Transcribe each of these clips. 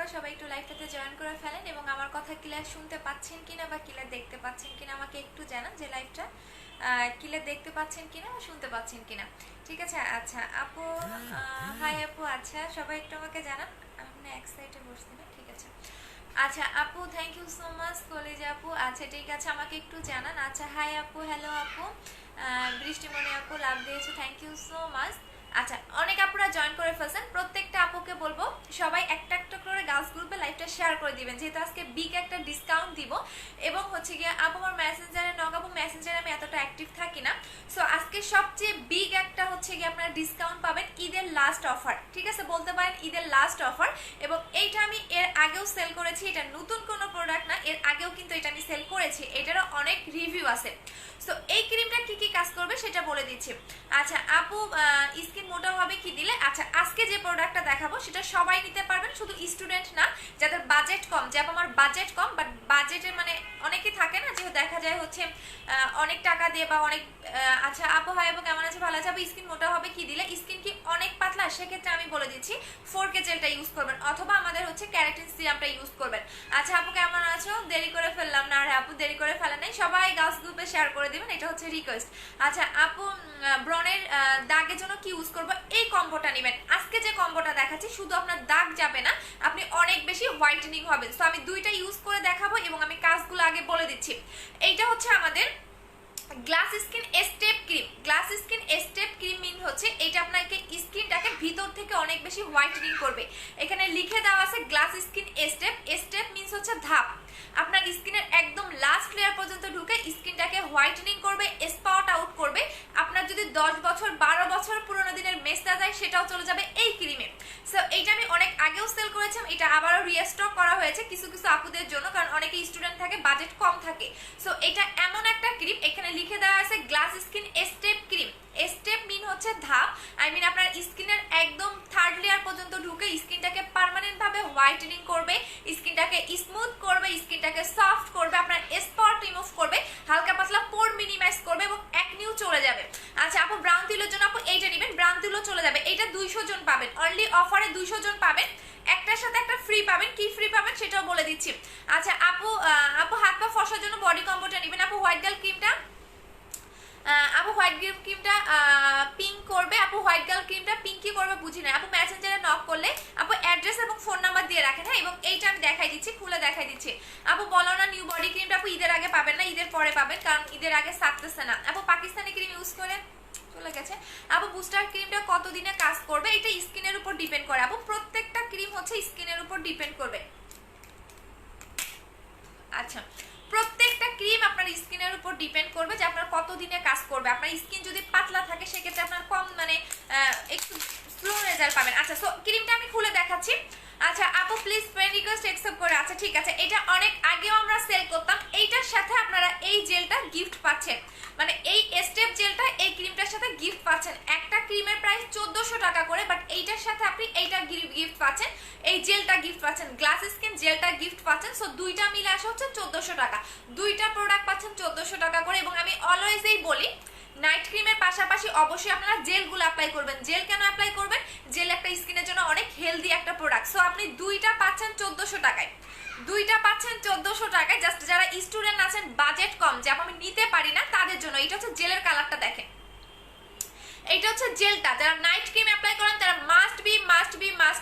আপুরা সবাই একটু লাইভটাতে জয়েন করে ফেলেন এবং আমার কথা ক্লিয়ার শুনতে পাচ্ছেন কিনা বা ক্লিয়ার দেখতে পাচ্ছেন কিনা আমাকে একটু জানান যে লাইভটা ক্লিয়ার দেখতে পাচ্ছেন কিনা বা শুনতে পাচ্ছেন কিনা। ঠিক আছে, আচ্ছা আপু, হাই আপু। আচ্ছা সবাই একটু আমাকে জানান। আমি এক সাইডে বসছি না, ঠিক আছে। আচ্ছা আপু, থ্যাংক ইউ সো মাচ কলেজে আপু। আচ্ছা ঠিক আছে, আমাকে একটু জানান। আচ্ছা হাই আপু, হ্যালো আপু। বৃষ্টিমণি আপু লাভ দিয়েছো, থ্যাংক ইউ সো মাচ। আচ্ছা অনেক আপুরা জয়েন করে ফেলছেন, প্রত্যেকটা আপুকে বলবো সবাই একটা একটা করে গার্লস গ্রুপে লাইভটা শেয়ার করে দিবেন, যেহেতু আজকে বিগ একটা ডিসকাউন্ট দিব। এবং হচ্ছে গিয়ে আপু আমার মেসেঞ্জারে নগাবো মেসেঞ্জারে আমি এতটা অ্যাক্টিভ থাকি না। সো আজকে সবচেয়ে বিগ একটা হচ্ছে গিয়ে আপনারা ডিসকাউন্ট পাবেন, ঈদের লাস্ট অফার। ঠিক আছে, বলতে পারেন ঈদের লাস্ট অফার। এবং এইটা আমি এর আগেও সেল করেছি, এটা নতুন কোনো প্রোডাক্ট না, এর আগেও কিন্তু এটা আমি সেল করেছি, এটারও অনেক রিভিউ আছে। সো এই ক্রিমটা কি কি কাজ করবে সেটা বলে দিচ্ছি। আচ্ছা আপু, স্কিন মোটা হবে কি দিলে? আচ্ছা আজকে যে প্রোডাক্টটা দেখাবো সেটা সবাই নিতে পারবেন, শুধু স্টুডেন্ট না, যাদের বাজেট কম। যে আমার বাজেট কম, বাট বাজেটে মানে অনেকে থাকে না যে দেখা যায় হচ্ছে অনেক টাকা দিয়ে বা অনেক আচ্ছা আপু হাই আপু কেমন আছে? ভালো আছে আপু। স্কিন মোটা হবে কি দিলে? স্কিন কি অনেক পাতলা? সেক্ষেত্রে আমি বলে দিচ্ছি 4K জেলটা ইউজ করবেন, অথবা আমাদের হচ্ছে ক্যারাটিন সিরামটা ইউজ করবেন। আচ্ছা আপু কেমন আছো? দেরি করে ফেললাম না? আরে আপু দেরি করে ফেলা নাই, সবাই গার্লস গ্রুপে শেয়ার করে দিবেন, এটা হচ্ছে রিকোয়েস্ট। আচ্ছা আপু, ব্রনের দাগের জন্য কি ইউজ করবো? এই কম্বোটা নেবেন। আজকে যে কম্বোটা দেখাচ্ছি শুধু আপনার দাগ যাবে না, আপনি অনেক বেশি হোয়াইটেনিং হবেন। তো আমি দুইটা ইউজ করে দেখাবো এবং আমি কাজগুলো আগে বলে দিচ্ছি। এইটা হচ্ছে আমাদের glass skin step cream. Glass skin step cream mean হচ্ছে এটা আপনাকে স্কিনটাকে ভিতর থেকে অনেক বেশি হোয়াইটেনিং করবে। এখানে লিখে দেওয়া আছে glass skin step. Step means হচ্ছে ধাপ। আপনার স্কিনের একদম লাস্ট লেয়ার পর্যন্ত ঢুকে স্কিনটাকে হোয়াইটেনিং করবে, স্পট আউট করবে। আপনার যদি 10 বছর 12 বছর পুরোনো দিনের মেসটা যায় সেটাও চলে যাবে এই ক্রিমে। সো এইটা আমি অনেক আগেও সেল করেছিলাম, এটা আবারও রিস্টক করা হয়েছে কিছু কিছু আপুদের জন্য, কারণ অনেকে স্টুডেন্ট থাকে, বাজেট কম থাকে। সো এটা এমন একটা ক্রিম, এখানে লিখে দেওয়া আছে glass skin step cream. Step mean হচ্ছে ধাপ, আই মিন আপনার স্কিনের একদম থার্ড লেয়ার পর্যন্ত ঢুকে স্কিনটাকে পার্মানেন্ট ভাবে হোয়াইটেনিং করবে, স্কিনটাকে স্মুথ করবে, স্কিনটাকে সফট করবে, আপনার স্পট রিমুভ করবে, হালকা পাতলা পোর মিনিমাইজ করবে এবং একনিউ চলে যাবে। আচ্ছা আপু ব্রাউন তিলের জন্য আপু এইটা নেবেন, ব্রাউন তিলও চলে যাবে। এটা 200 জন পাবেন, অনলি অফারে 200 জন পাবেন, একটার সাথে একটা ফ্রি পাবেন। কি ফ্রি পাবেন সেটাও বলে দিচ্ছি। আচ্ছা আপু, আপু হাত পা ফসার জন্য বডি কম্বোটা নেবেন। আপু হোয়াইট গার্ল ক্রিমটা, আপু হোয়াইট গার্ল ক্রিমটা পিঙ্ক করবে। আপু হোয়াইট গার্ল ক্রিমটা পিঙ্কি করবে, বুঝি না। আপু মেসেঞ্জারে নক করলে আপু অ্যাড্রেস এবং ফোন নাম্বার দিয়ে রাখেন, হ্যাঁ। এবং এইটা আমি দেখাই দিচ্ছি, খুলে দেখাই দিচ্ছি। আপু বলো না নিউ বডি ক্রিমটা আপু ঈদের আগে পাবেন না, ঈদের পরে পাবেন, কারণ ঈদের আগে থাকতেছে না। আপু পাকিস্তানি ক্রিম ইউজ করে চলে গেছে। আপু বুস্টার ক্রিমটা কতদিনে কাজ করবে? এটা স্কিনের উপর ডিপেন্ড করে আপু, প্রত্যেকটা ক্রিম হচ্ছে স্কিনের উপর ডিপেন্ড করবে। আচ্ছা প্রত্যেকটা ক্রিম আপনার স্কিনের উপর ডিপেন্ড করবে যে আপনার কতদিনে কাজ করবে। আপনার স্কিন যদি পাতলা থাকে সেক্ষেত্রে আপনার কম মানে একটু স্লো রেজাল্ট পাবেন। আচ্ছা সো ক্রিমটা আমি খুলে দেখাচ্ছি। আচ্ছা আপু প্লিজ ফ্রেন্ড রিকোয়েস্ট অ্যাকসেপ্ট করে। আচ্ছা ঠিক আছে, এটা অনেক আগেও আমরা সেল করতাম। এইটার সাথে আপনারা এই জেলটা গিফট পাচ্ছেন, মানে এই স্টেপ জেলটা এই ক্রিমটার সাথে গিফট পাচ্ছেন। একটা ক্রিমের প্রাইস 1400 টাকা করে, বাট এইটার সাথে আপনি এইটা গিফট পাচ্ছেন, এই জেলটা গিফট পাচ্ছেন, গ্লাস স্কিন জেলটা গিফট পাচ্ছেন। সো দুইটা মিলে আসা হচ্ছে 1400 টাকা, দুইটা প্রোডাক্ট পাচ্ছেন 1400 টাকা করে। এবং আমি অলওয়েজই বলি নাইট ক্রিমের পাশাপাশি অবশ্যই আপনারা জেলগুলো অ্যাপ্লাই করবেন। জেল কেন অ্যাপ্লাই করবেন? জেল একটা স্কিনের জন্য অনেক হেলদি একটা প্রোডাক্ট। সো আপনি দুইটা পাচ্ছেন 1400 টাকায়, দুইটা পাচ্ছেন 1400 টাকায়। জাস্ট যারা স্টুডেন্ট আছেন, বাজেট কম, যে আমি নিতে পারি না, তাদের জন্য। এটা হচ্ছে জেলের কালারটা দেখেন, এইটা হচ্ছে জেলটা। যারা নাইট ক্রিম অ্যাপ্লাই করেন তারা মাস্ট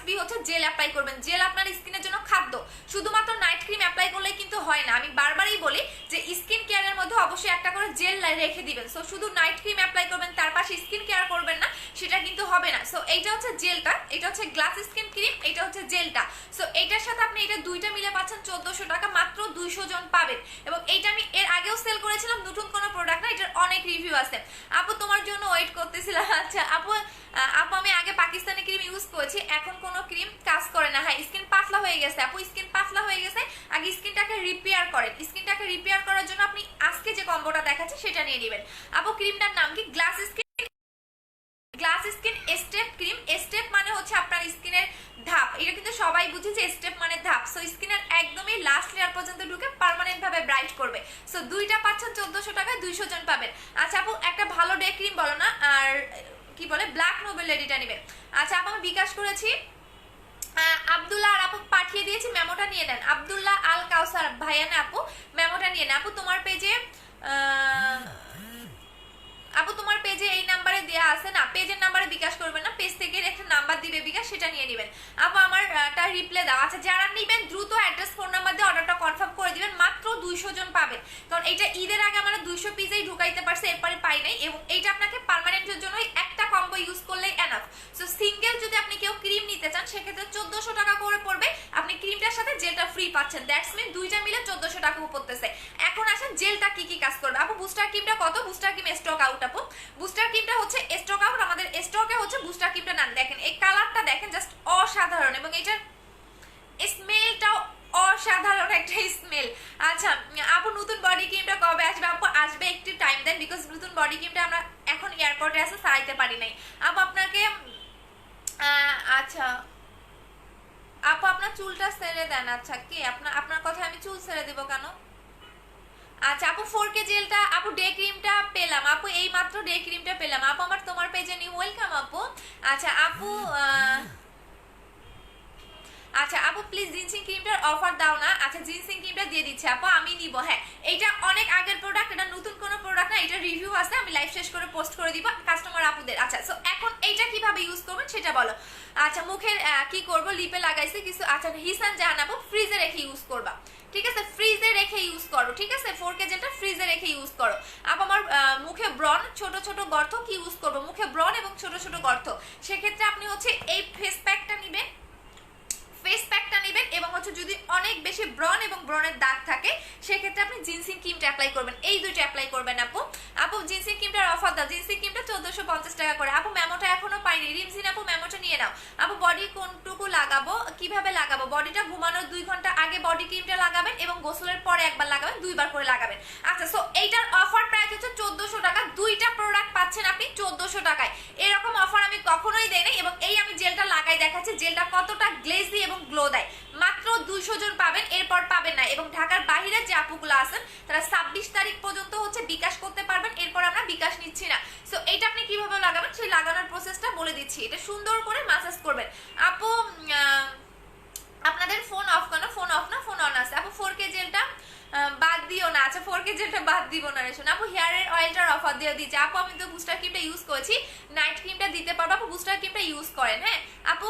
বি হচ্ছে জেল অ্যাপ্লাই করবেন। জেল আপনার স্কিনের জন্য খাদ্য, শুধুমাত্র নাইট ক্রিম অ্যাপ্লাই করলে কিন্তু হয় না। আমি বারবারই বলি যে স্কিন কেয়ারের মধ্যে অবশ্যই একটা করে জেল রেখে দিবেন। সো শুধু নাইট ক্রিম অ্যাপ্লাই করবেন, তার পাশে স্কিন কেয়ার করবেন না, সেটা কিন্তু হবে না। সো এইটা হচ্ছে জেলটা, এটা হচ্ছে গ্লাস স্কিন ক্রিম, এটা হচ্ছে জেলটা। সো এইটার সাথে আপনি এটা দুইটা মিলে পাচ্ছেন 1400 টাকা, মাত্র 200 জন পাবেন। এবং এইটা আমি এর আগেও সেল করেছিলাম, নতুন কোনো প্রোডাক্ট না, এটার অনেক রিভিউ আছে। আপু তোমার জন্য ওয়েট করতেছিলাম। আচ্ছা আপু, আপু আমি আগে পাকিস্তানি ক্রিম ইউজ করেছি, এখন কোনো ক্রিম কাজ করে না। হ্যাঁ স্কিন পাতলা হয়ে গেছে আপু, স্কিন পাতলা হয়ে গেছে, আগে স্কিনটাকে রিপেয়ার করেন। স্কিনটাকে রিপেয়ার করার জন্য আপনি আজকে যে কম্বোটা দেখাচ্ছি সেটা নিয়ে নেবেন। আপু ক্রিমটার নাম কি? Glass skin step cream. Step মানে হচ্ছে আপনার স্কিনের ধাপ, এটা কিন্তু সবাই বুঝে যে স্টেপ মানে ধাপ। সো স্কিনের একদমই লাস্ট লেয়ার পর্যন্ত ঢুকে পার্মানেন্ট ভাবে ব্রাইট করবে। সো দুইটা পাচ্ছেন 1400 টাকায়, 200 জন পাবেন। আচ্ছা আপু একটা ভালো ডে ক্রিম বলো না, আর কি বলে ব্ল্যাক নোবেল লেডিটা নেবেন। আচ্ছা আপু আমি বিকাশ করেছি, আব্দুল্লাহ আর আপু পাঠিয়ে দিয়েছি, মেমোটা নিয়ে নেন। আব্দুল্লাহ আল কাউসার ভাইয়া না আপু, মেমোটা নিয়ে নেন। আপু তোমার পেজে আপু তোমার পেজে এই নাম্বারে দেয়া আছে না, পেজের নাম্বারে বিকাশ করবেন না, পেজ থেকে একটা নাম্বার দিবে বিকাশ, সেটা নিয়ে নেবেন। আপু আমার রিপ্লাই দাও। আচ্ছা যারা নেবেন দ্রুত অ্যাড্রেস ফোন নাম্বার দিয়ে অর্ডারটা কনফার্ম করে দিবেন, মাত্র 200 জন পাবেন, কারণ এটা ঈদের আগে আমরা 200 পিসেই ঢুকাইতে পারছি, এরপরে পাই নাই। এবং এইটা আপনাকে পার্মানেন্টের জন্য একটা কম্বো ইউজ করলেই এনাফ। সো সিঙ্গেল যদি আপনি কেউ ক্রিম নিতে চান সেক্ষেত্রে 1400 টাকা করে পড়বে, আপনি ক্রিমটার সাথে জেলটা ফ্রি পাচ্ছেন, দ্যাটস মিন দুইটা মিলে 1400 টাকা পড়তেছে। এখন আসেন জেলটা কি কি কাজ করবে। আপু বুস্টার ক্রিমটা কত? বুস্টার ক্রিম স্টক আউট আপু, বুস্টার ক্রিমটা হচ্ছে স্টক আউট, আমাদের স্টকে হচ্ছে বুস্টার ক্রিমটা না। দেখেন এই কালারটা দেখেন, জাস্ট অসাধারণ, এবং এটার স্মেলটাও অসাধারণ একটা স্মেল। আচ্ছা আপু নতুন বডি ক্রিমটা কবে আসবে? আপু আসবে, একটু টাইম দেন, বিকজ নতুন বডি ক্রিমটা আমরা এখন এয়ারপোর্টে আছে, সারাইতে পারি নাই। আপু আপনাকে আচ্ছা আপু আপনার চুলটা ছেড়ে দেন। আচ্ছা কি আপনার কথা আমি চুল ছেড়ে দিব কেন? আচ্ছা আপু 4K জেলটা, আপু ডে ক্রিমটা পেলাম আপু, এই মাত্র ডে ক্রিমটা পেলাম আপু, আমার তোমার পেজে নিউ ওয়েলকাম আপু। আচ্ছা আপু আচ্ছা আপু প্লিজ জিনসিং ক্রিমটার অফার দাও না। আচ্ছা জিনসিং ক্রিমটা দিয়ে দিচ্ছি আপু, আমি নিব। হ্যাঁ এইটা অনেক আগের প্রোডাক্ট, এটা নতুন কোনো প্রোডাক্ট না, এটা রিভিউ আছে, আমি লাইভ শেষ করে পোস্ট করে দিব কাস্টমার আপুদের। আচ্ছা সো এখন এইটা কিভাবে ইউজ করবেন সেটা বলো। আচ্ছা মুখের কি করব, লিপে লাগাইছে কিছু। আচ্ছা হিসান জাহান আপু ফ্রিজে রেখে ইউজ করবা, ঠিক আছে, ফ্রিজে রেখে ইউজ করো, ঠিক আছে, 4K জেলটা ফ্রিজে রেখে ইউজ করো। আপু আমার মুখে ব্রন, ছোট ছোট গর্ত, কি ইউজ করবো? মুখে ব্রন এবং ছোট ছোট গর্ত, সেক্ষেত্রে আপনি হচ্ছে এই ফেস প্যাকটা নিবেন, ফেস প্যাকটা নেবেন, এবং হচ্ছে যদি অনেক বেশি ব্রন এবং ব্রনের দাগ থাকে সেক্ষেত্রে আপনি জিনসিং ক্রিমটা অ্যাপ্লাই করবেন, এই দুইটা অ্যাপ্লাই করবেন আপু। আপু জিনসিং ক্রিমটার অফার দাও, জিনসিং ক্রিমটা 1450 টাকা করে। আপু মেমোটা এখনো পাইনি, রিমজিন আপু মেমোটা নিয়ে নাও। আপু বডি কোনটুকু লাগাবো, কিভাবে লাগাবো? বডিটা ঘুমানোর 2 ঘন্টা আগে বডি ক্রিমটা লাগাবেন এবং গোসলের পরে একবার লাগাবেন, 2 বার করে লাগাবেন। আচ্ছা সো এইটার অফার প্রাইস হচ্ছে 1400 টাকা, দুইটা প্রোডাক্ট পাচ্ছেন আপনি 1400 টাকায়। এরকম অফার আমি কখনোই দেই নাই। এবং এই আমি জেলটা লাগাই দেখাচ্ছি, জেলটা কতটা গ্লেজি এবং গ্লো দেয়। মাত্র 200 জন পাবেন, এরপর পাবেন না। এবং ঢাকার বাইরে যে আপুগুলো আছেন তারা 26 তারিখ পর্যন্ত হচ্ছে বিকাশ করতে পারবেন, এরপর আমরা বিকাশ নিচ্ছি না। সো এটা আপনি কিভাবে লাগাবেন সেই লাগানোর প্রসেসটা বলে দিচ্ছি। এটা সুন্দর করে মাসাজ করবেন আপু। আপনাদের ফোন অফ কেন? ফোন অফ না, ফোন অন আছে আপু। 4K জেলটা বাদ দিও না। আচ্ছা 4K জেলটা বাদ দিব না রে শোন আপু। হেয়ারের অয়েলটার অফার দিয়ে দিচ্ছে আপু, আমি তো বুস্টার ক্রিমটা ইউজ করেছি, নাইট ক্রিমটা দিতে পারবো আপু, বুস্টার ক্রিমটা ইউজ করেন। হ্যাঁ আপু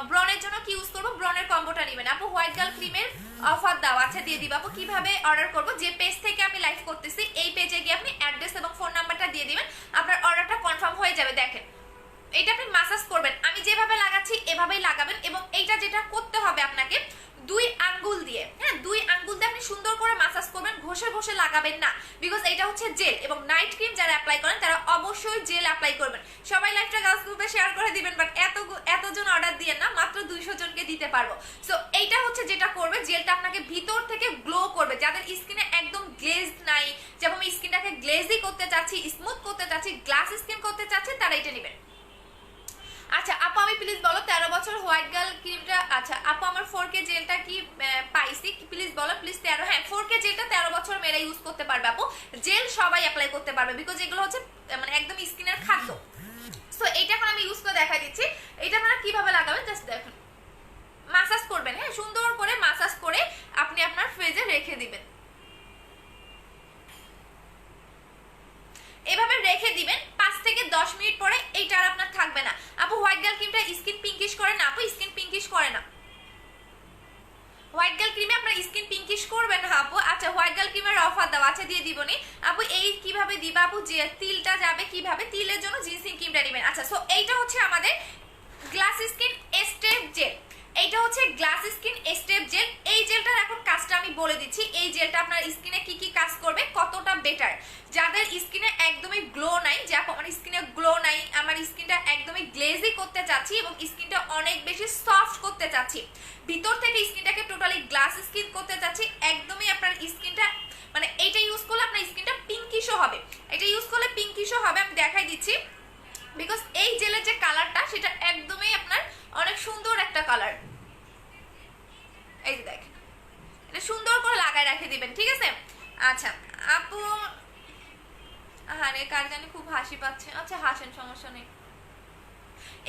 ব্রনের জন্য কি ইউজ করবো? ব্রনের কম্বোটা নেবেন আপু। হোয়াইট গার্ল ক্রিমের অফার দাও। আচ্ছা দিয়ে দিব আপু। কিভাবে অর্ডার করবো? যে পেজ থেকে আমি লাইভ করতেছি এই পেজে গিয়ে আপনি অ্যাড্রেস এবং ফোন নাম্বারটা দিয়ে দিবেন, আপনার অর্ডারটা কনফার্ম হয়ে যাবে। দেখেন এটা আপনি মাসাজ করবেন, আমি যেভাবে লাগাচ্ছি এভাবেই লাগাবেন। এবং এইটা যেটা করতে হবে আপনাকে 2 আঙ্গুল দিয়ে, হ্যাঁ 2 আঙ্গুল দিয়ে আপনি সুন্দর করে মাসাজ করবেন, ঘষে ঘষে লাগাবেন না, বিকজ এটা হচ্ছে জেল। এবং নাইট ক্রিম যারা অ্যাপ্লাই করেন তারা অবশ্যই জেল অ্যাপ্লাই করবেন। সবাই লাইভটা গার্লস গ্রুপে শেয়ার করে দিবেন, বাট এতজন অর্ডার দিয়ে না, মাত্র 200 জনকে দিতে পারবো। সো এইটা হচ্ছে যেটা করবে, জেলটা আপনাকে ভিতর থেকে গ্লো করবে। যাদের স্কিনে একদম গ্লেজ নাই, যেমন আমি স্কিনটাকে গ্লেজি করতে চাচ্ছি, স্মুথ করতে চাচ্ছি, গ্লাস স্কিন করতে চাচ্ছি, তারা এটা নেবেন। আচ্ছা আপু আমি প্লিজ বলো 13 বছর হোয়াইট গার্ল ক্রিমটা। আচ্ছা আপু আমার 4K জেলটা কি পাইছি প্লিজ বলো, প্লিজ 13। হ্যাঁ 4K জেলটা 13 বছর মেয়েরা ইউজ করতে পারবে আপু, জেল সবাই অ্যাপ্লাই করতে পারবে, বিকজ এগুলো হচ্ছে মানে একদম স্কিনের খাদ্য। সো এইটা এখন আমি ইউজ করে দেখা দিচ্ছি, এটা আপনারা কিভাবে লাগাবেন জাস্ট দেখুন। মাসাজ করবেন, হ্যাঁ সুন্দর করে মাসাজ করে আপনি আপনার ফেজে রেখে দিবেন, এভাবে রেখে দিবেন। 5 থেকে 10 মিনিট পরে এইটা আর আপনার থাকবে না আপু। হোয়াইট গার্ল ক্রিমটা স্কিন পিঙ্কিশ করে না আপু, স্কিন পিঙ্কিশ করে না। হোয়াইট গার্ল ক্রিমে আপনার স্কিন পিঙ্কিশ করবে না আপু। আচ্ছা হোয়াইট গার্ল ক্রিমের অফার দাও। আচ্ছা দিয়ে দিব নি আপু। এই কিভাবে দিবা আপু? যে তিলটা যাবে কিভাবে? তিলের জন্য জিনসিং ক্রিমটা নেবেন। আচ্ছা সো এইটা হচ্ছে আমাদের গ্লাস স্কিন স্টেপ জেল, এইটা হচ্ছে গ্লাস স্কিন স্টেপ জেল। এই জেলটার এখন কাজটা আমি বলে দিচ্ছি, এই জেলটা আপনার স্কিনে কি কি কাজ করবে, কতটা বেটার। যাদের স্কিনে একদমই গ্লো নাই, যে আমার স্কিনে গ্লো নাই, আমার স্কিনটা একদমই গ্লেজি করতে চাচ্ছি এবং স্কিনটা অনেক বেশি সফট করতে চাচ্ছি, ভিতর থেকে স্কিনটাকে টোটালি গ্লাস স্কিন করতে চাচ্ছি, একদমই আপনার স্কিনটা মানে এইটা ইউজ করলে আপনার স্কিনটা পিঙ্কিশও হবে, এটা ইউজ করলে পিঙ্কিশও হবে। আমি দেখাই দিচ্ছি, বিকজ এই জেলের যে কালারটা সেটা একদমই আপনার অনেক সুন্দর একটা কালার। এই যে দেখেন, এটা সুন্দর করে লাগায় রেখে দিবেন, ঠিক আছে। আচ্ছা আপু হ্যাঁ রে কার জানি খুব হাসি পাচ্ছে। আচ্ছা হাসেন, সমস্যা নেই।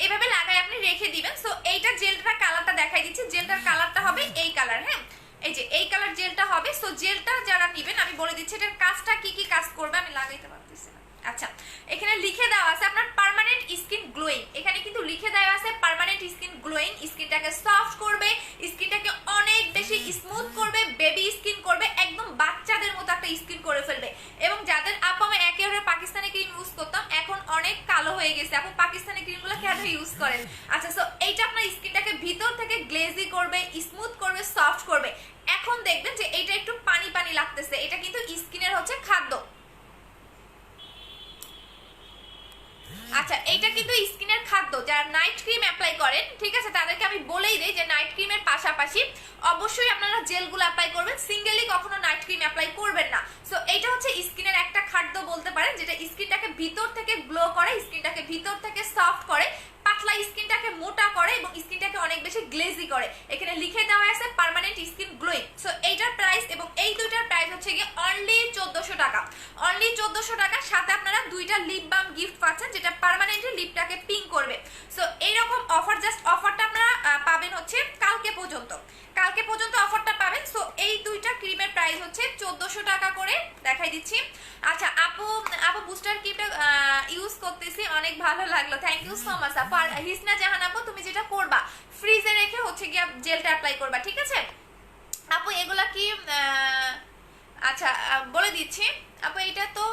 এভাবে লাগায় আপনি রেখে দিবেন। সো এইটা জেলটা কালারটা দেখাই দিচ্ছি, জেলটার কালারটা হবে এই কালার। হ্যাঁ, এই যে এই কালার জেলটা হবে। সো জেলটা যারা নেবেন আমি বলে দিচ্ছি এটার কাজটা কি কি কাজ করবে, আমি লাগাইতে পারতেছি না। আচ্ছা, এখানে লিখে দেওয়া আছে আপনার পার্মানেন্ট স্কিন গ্লোয়িং, এখানে কিন্তু লিখে দেওয়া আছে পার্মানেন্ট স্কিন গ্লোয়িং, স্কিনটাকে সফট করবে, স্কিনটাকে অনেক বেশি স্মুথ করবে, বেবি স্কিন করবে, একদম বাচ্চাদের মতো একটা স্কিন করে ফেলবে। এবং যাদের আপু আমি একেবারে পাকিস্তানি ক্রিম ইউজ করতাম, এখন অনেক কালো হয়ে গেছে, আপু পাকিস্তানি ক্রিমগুলো কেন ইউজ করেন? আচ্ছা, সো এইটা আপনার স্কিনটাকে ভিতর থেকে গ্লেজি করবে, স্মুথ করবে, সফট করবে। এখন দেখবেন যে এইটা একটু পানি পানি লাগতেছে, এটা কিন্তু স্কিনের হচ্ছে খাদ্য। আচ্ছা, এইটা কিন্তু স্কিনের খাদ্য। যারা নাইট ক্রিম অ্যাপ্লাই করেন, ঠিক আছে, তাদেরকে আমি বলেই দেই যে নাইট ক্রিমের পাশাপাশি অবশ্যই আপনারা জেলগুলো অ্যাপ্লাই করবেন, সিঙ্গেলি কখনো নাইট ক্রিম অ্যাপ্লাই করবেন না। সো এইটা হচ্ছে স্কিনের একটা খাদ্য বলতে পারেন, যেটা স্কিনটাকে ভিতর থেকে গ্লো করে, স্কিনটাকে ভিতর থেকে সফট করে, পাতলা স্কিনটাকে মোটা করে এবং স্কিনটাকে অনেক বেশি গ্লেজি করে। এখানে লিখে দেওয়া আছে পার্মানেন্ট স্কিন গ্লোয়িং। সো এইটার প্রাইস এবং এই দুইটার প্রাইস হচ্ছে গিয়ে অনলি 1400 টাকা, অনলি 1400 টাকা। সাথে আপনারা দুইটা লিপ বাম গিফট পাচ্ছেন, যেটা পার্মানেন্টলি লিপটাকে পিঙ্ক করবে। সো এইরকম অফার, জাস্ট অফারটা আপনারা পাবেন হচ্ছে কালকে পর্যন্ত, কালকে পর্যন্ত অফারটা পাবেন। সো এই দুইটা ক্রিমের প্রাইস হচ্ছে 1400 টাকা করে, দেখাই দিচ্ছি। আচ্ছা আপু, আপু বুস্টার ক্রিমটা ইউজ করতেছি, অনেক ভালো লাগলো, থ্যাংক ইউ সো মাচ আপু। আর হিসনা জাহান আপু, তুমি যেটা করবা ফ্রিজে রেখে হচ্ছে গিয়ে জেলটা অ্যাপ্লাই করবা, ঠিক আছে আপু? এগুলা কি আচ্ছা বলে দিচ্ছি আপু, এইটা তো